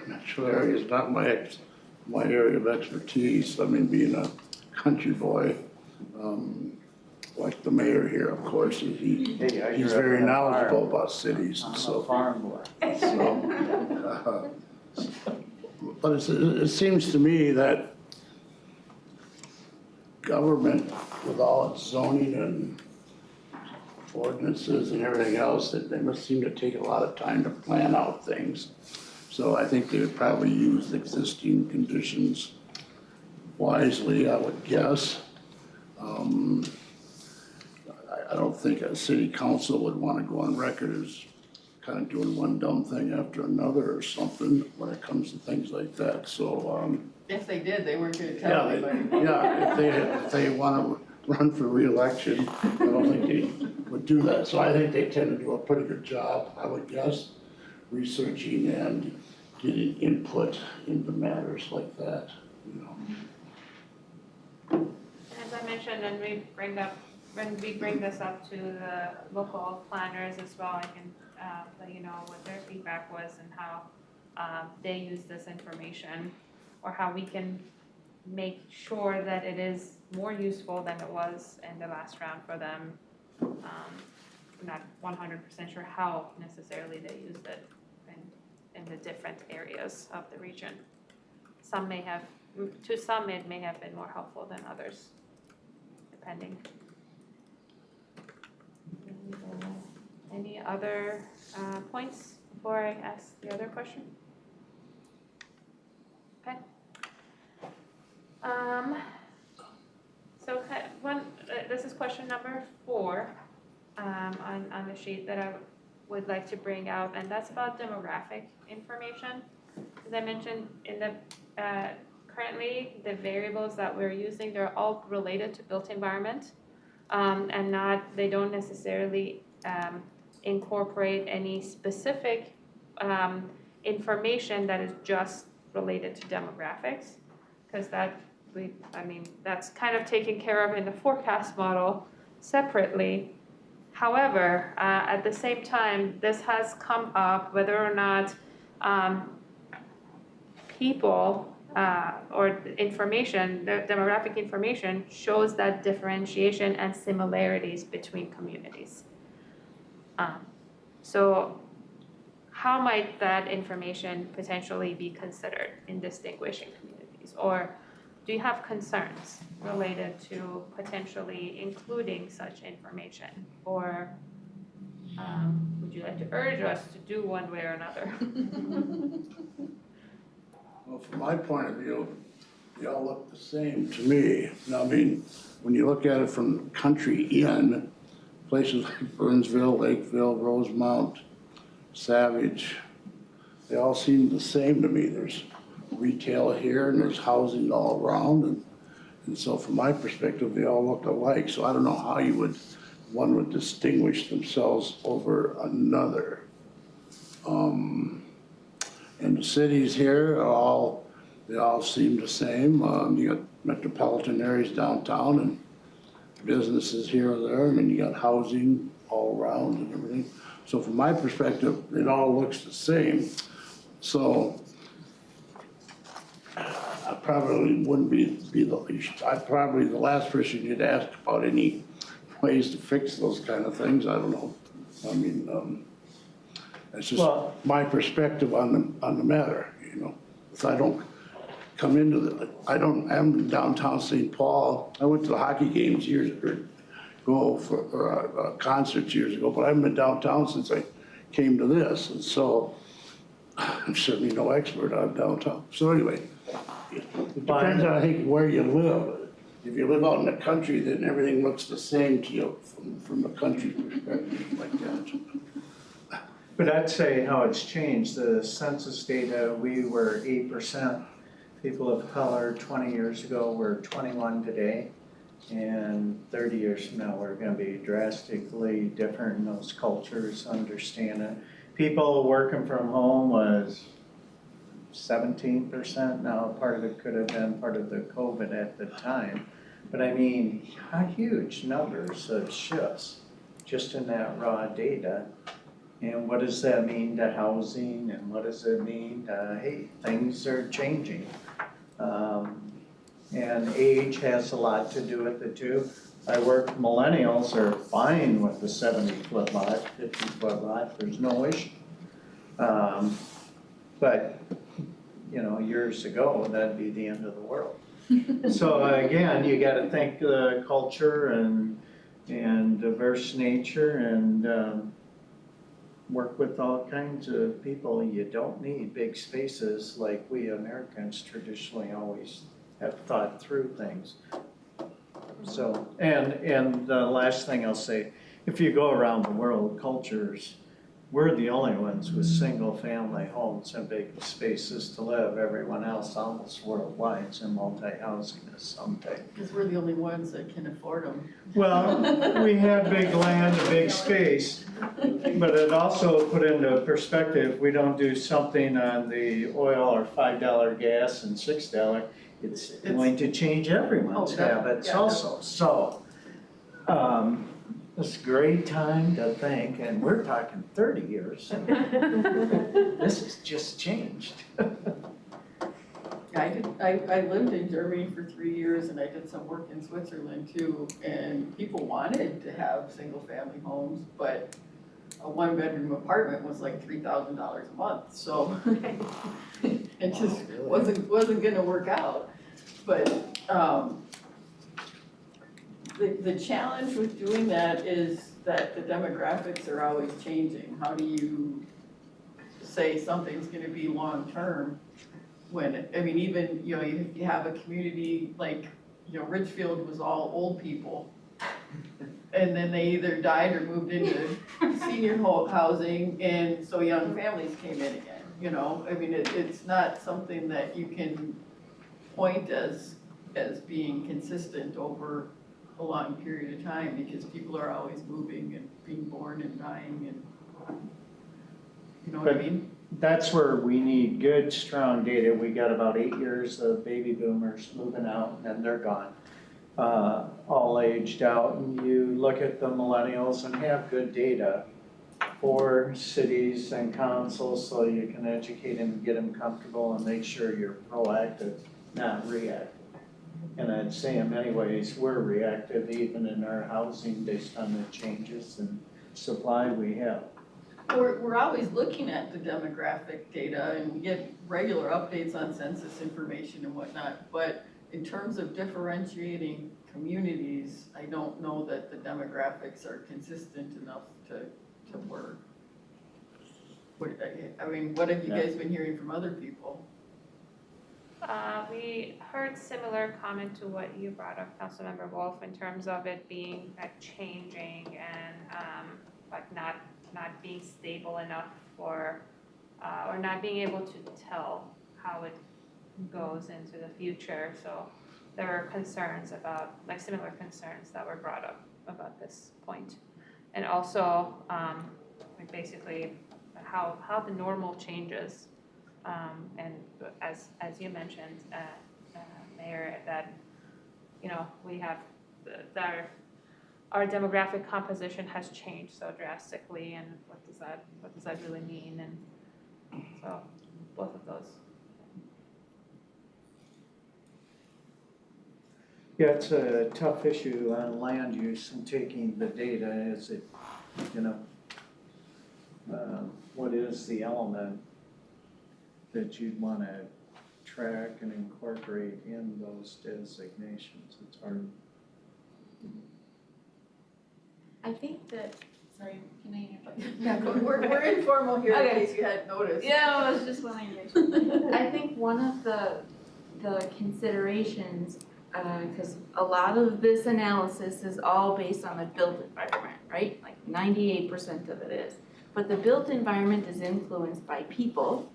metro areas, not my area of expertise. I mean, being a country boy, like the mayor here, of course, he's very knowledgeable about cities, I'm a so. farm boy. But it seems to me that government, with all its zoning and ordinances and everything else, that they must seem to take a lot of time to plan out things. So I think they would probably use existing conditions wisely, I would guess. I don't think a city council would want to go on record as kind of doing one dumb thing after another or something when it comes to things like that, so. If they did, they weren't going to tell anybody. If they want to run for reelection, I don't think they would do that. So I think they tend to do a pretty good job, I would guess, researching and getting input into matters like that, you know. As I mentioned, and when we bring this up to the local planners as well, I can let you know what their feedback was and how they use this information, or how we can make sure that it is more useful than it was in the last round for them. I'm not 100% sure how necessarily they used it in the different areas of the region. To some it may have been more helpful than others, depending. Any other points before I ask the other question? Okay. So this is question number 4 on the sheet that I would like to bring out, and that's about demographic information. As I mentioned, in the currently the variables that we're using, they're all related to built environment, and they don't necessarily incorporate any specific information that is just related to demographics, because that's kind of taken care of in the forecast model separately. However, at the same time, this has come up whether or not people or information, the demographic information shows that differentiation and similarities between communities. So how might that information potentially be considered in distinguishing communities? Or do you have concerns related to potentially including such information? Or would you like to urge us to do one way or another? Well, from my point of view, they all look the same to me. Now, I mean, when you look at it from country in, places like Burnsville, Lakeville, Rosemount, Savage, they all seem the same to me. There's retail here and there's housing all around, and so from my perspective, they all look alike. So I don't know how one would distinguish themselves over another. And the cities here they all seem the same. You got metropolitan areas downtown and businesses here or there, and then you got housing all around and everything. So from my perspective, it all looks the same. So I probably wouldn't I'm probably the last person you'd ask about any ways to fix those kind of things. I don't know. I mean, it's just Well- my perspective on the matter, you know. If I don't come into I'm in downtown St. Paul. I went to the hockey games for concerts years ago, but I haven't been downtown since I came to this. And so I'm certainly no expert on downtown. So anyway, it depends on, I think, where you live. If you live out in the country, then everything looks the same to you from the country perspective like that. But I'd say how it's changed, the census data, we were 8% people of color 20 years ago, we're 21 today. And 30 years from now, we're gonna be drastically different in those cultures, understand it. People working from home was 17%, now part of it could have been part of the COVID at the time. But I mean, huge numbers of shifts just in that raw data. And what does that mean to housing, and what does it mean to, hey, things are changing. And age has a lot to do with it too. Millennials are fine with the 70-foot lot, 50-foot lot, there's no issue. But, you know, years ago, that'd be the end of the world. So again, you gotta think the culture and diverse nature and work with all kinds of people. You don't need big spaces like we Americans traditionally always have thought through things. So, and the last thing I'll say, if you go around the world, cultures, we're the only ones with single-family homes and big spaces to live. Everyone else almost worldwide is in multi-housing of some type. Because we're the only ones that can afford them. Well, we have big land, a big space, but it also put into perspective, we don't do something on the oil or $5 gas and $6, it's going to change everyone's habits also. So, it's a great time to think, and we're talking 30 years. This has just changed. I lived in Germany for 3 years and I did some work in Switzerland too. And people wanted to have single family homes, but a 1-bedroom apartment was like $3,000 a month. So it just wasn't gonna work out. But the challenge with doing that is that the demographics are always changing. How do you say something's gonna be long-term when, I mean, even, you know, you have a community like, you know, Richfield was all old people. And then they either died or moved into senior housing, and so young families came in again, you know? I mean, it's not something that you can point as being consistent over a long period of time, because people are always moving and being born and dying, and you know what I mean? That's where we need good, strong data. We got about 8 years of baby boomers moving out, and they're gone, all aged out. And you look at the millennials and have good data for cities and councils, so you can educate them, get them comfortable, and make sure you're proactive, not reactive. And I'd say in many ways, we're reactive even in our housing based on the changes in supply we have. We're always looking at the demographic data, and we get regular updates on census information and whatnot, but in terms of differentiating communities, I don't know that the demographics are consistent enough to work. I mean, what have you guys been hearing from other people? We heard similar comment to what you brought up, Councilmember Wolf, in terms of it being like changing and like not being stable enough for, or not being able to tell how it goes into the future. So there are concerns about, like similar concerns that were brought up about this point. And also, like basically how the normal changes. And as you mentioned, Mayor, that, you know, we have, our demographic composition has changed so drastically, and what does that really mean? And so both of those. Yeah, it's a tough issue on land use and taking the data, is it, you know, what is the element that you'd want to track and incorporate in those designations? It's hard. I think that, sorry, can I interrupt? Yeah, we're informal here in Okay. case you hadn't noticed. Yeah, I was just wondering. I think one of the considerations, because a lot of this analysis is all based on the built environment, right? Like 98% of it is. But the built environment is influenced by people.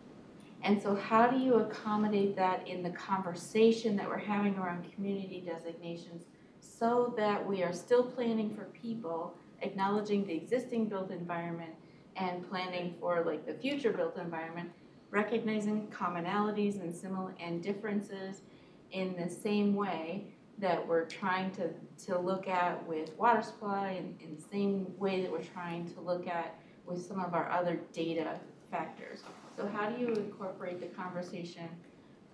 And so how do you accommodate that in the conversation that we're having around community designations so that we are still planning for people, acknowledging the existing built environment and planning for like the future built environment, recognizing commonalities and differences in the same way that we're trying to look at with water supply and in the same way that we're trying to look at with some of our other data factors. So how do you incorporate the conversation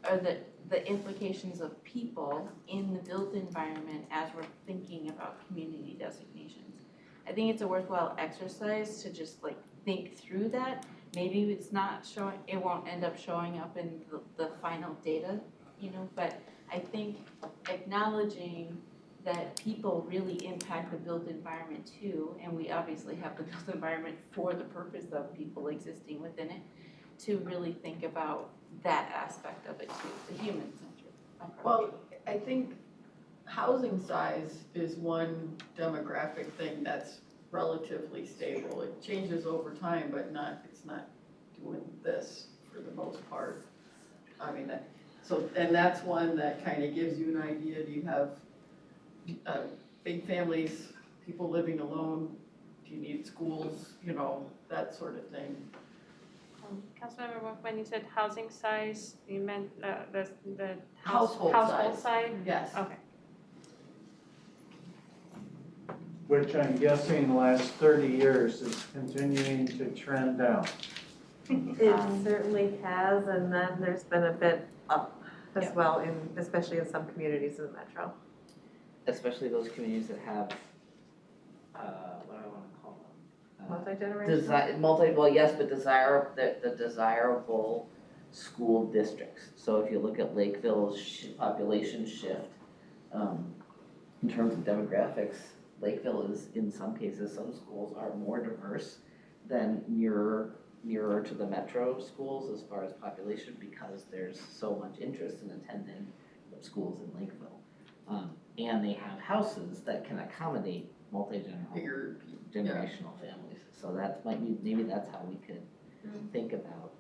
or the implications of people in the built environment as we're thinking about community designations? I think it's a worthwhile exercise to just like think through that. Maybe it's not showing, it won't end up showing up in the final data, you know, but I think acknowledging that people really impact the built environment too, and we obviously have the built environment for the purpose of people existing within it, to really think about that aspect of it too, the human-centered approach. Well, I think housing size is one demographic thing that's relatively stable. It changes over time, but it's not doing this for the most part. I mean, and that's one that kind of gives you an idea. Do you have big families, people living alone? Do you need schools? You know, that sort of thing. Councilmember Wolf, when you said housing size, you meant the Household size? Yes. Okay. Which I'm guessing the last 30 years is continuing to trend down. It certainly has, and then there's been a bit up as well, especially in some communities in the metro. Especially those communities that have, what do I wanna call them? Multi-generational? Well, yes, but the desirable school districts. So if you look at Lakeville's population shift, in terms of demographics, Lakeville is, in some cases, some schools are more diverse than nearer to the metro schools as far as population, because there's so much interest in attending schools in Lakeville. And they have houses that can accommodate Bigger, generational families. So that might be, maybe that's how we could think about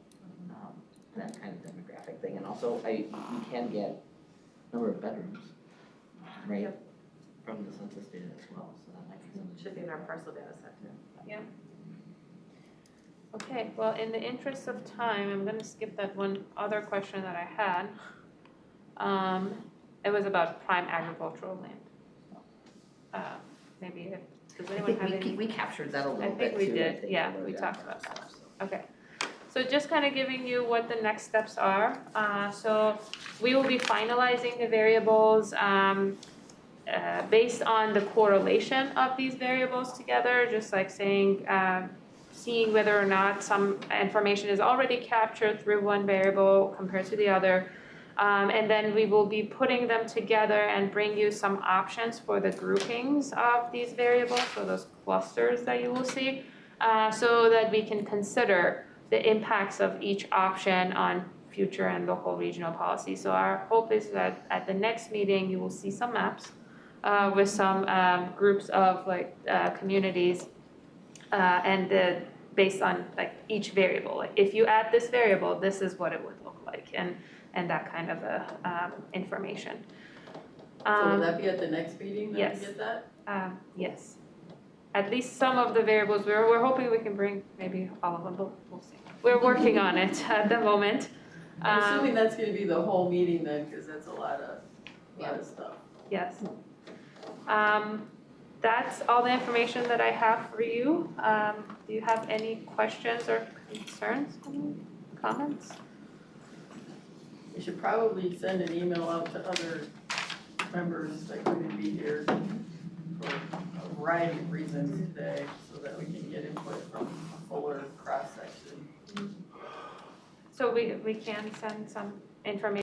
that kind of demographic thing. And also, you can get number of bedrooms, right? Yep. From the census data as well, so that might be something. Should be in our parcel data set too. Yeah. Okay, well, in the interest of time, I'm gonna skip that one other question that I had. It was about prime agricultural land. Maybe, does I anyone have think any? we captured that a I little think bit we too. did, yeah, we talked about that. Okay, so just kind of giving you what the next steps are. So we will be finalizing the variables based on the correlation of these variables together, just like saying, seeing whether or not some information is already captured through one variable compared to the other. And then we will be putting them together and bring you some options for the groupings of these variables, so those clusters that you will see, so that we can consider the impacts of each option on future and local regional policy. So our hope is that at the next meeting, you will see some maps with some groups of like communities based on like each variable. Like if you add this variable, this is what it would look like, and that kind of information. So will that be at the next meeting that yes. we get that? Yes. At least some of the variables, we're hoping we can bring maybe all of them, but we'll see. We're working on it at the moment. I'm assuming that's gonna be the whole meeting then, because that's a lot of stuff. Yes. That's all the information that I have for you. Do you have any questions or concerns, comments? We should probably send an email out to other members that couldn't be here for a variety of reasons today, so that we can get input from a fuller cross-section. So we can send some information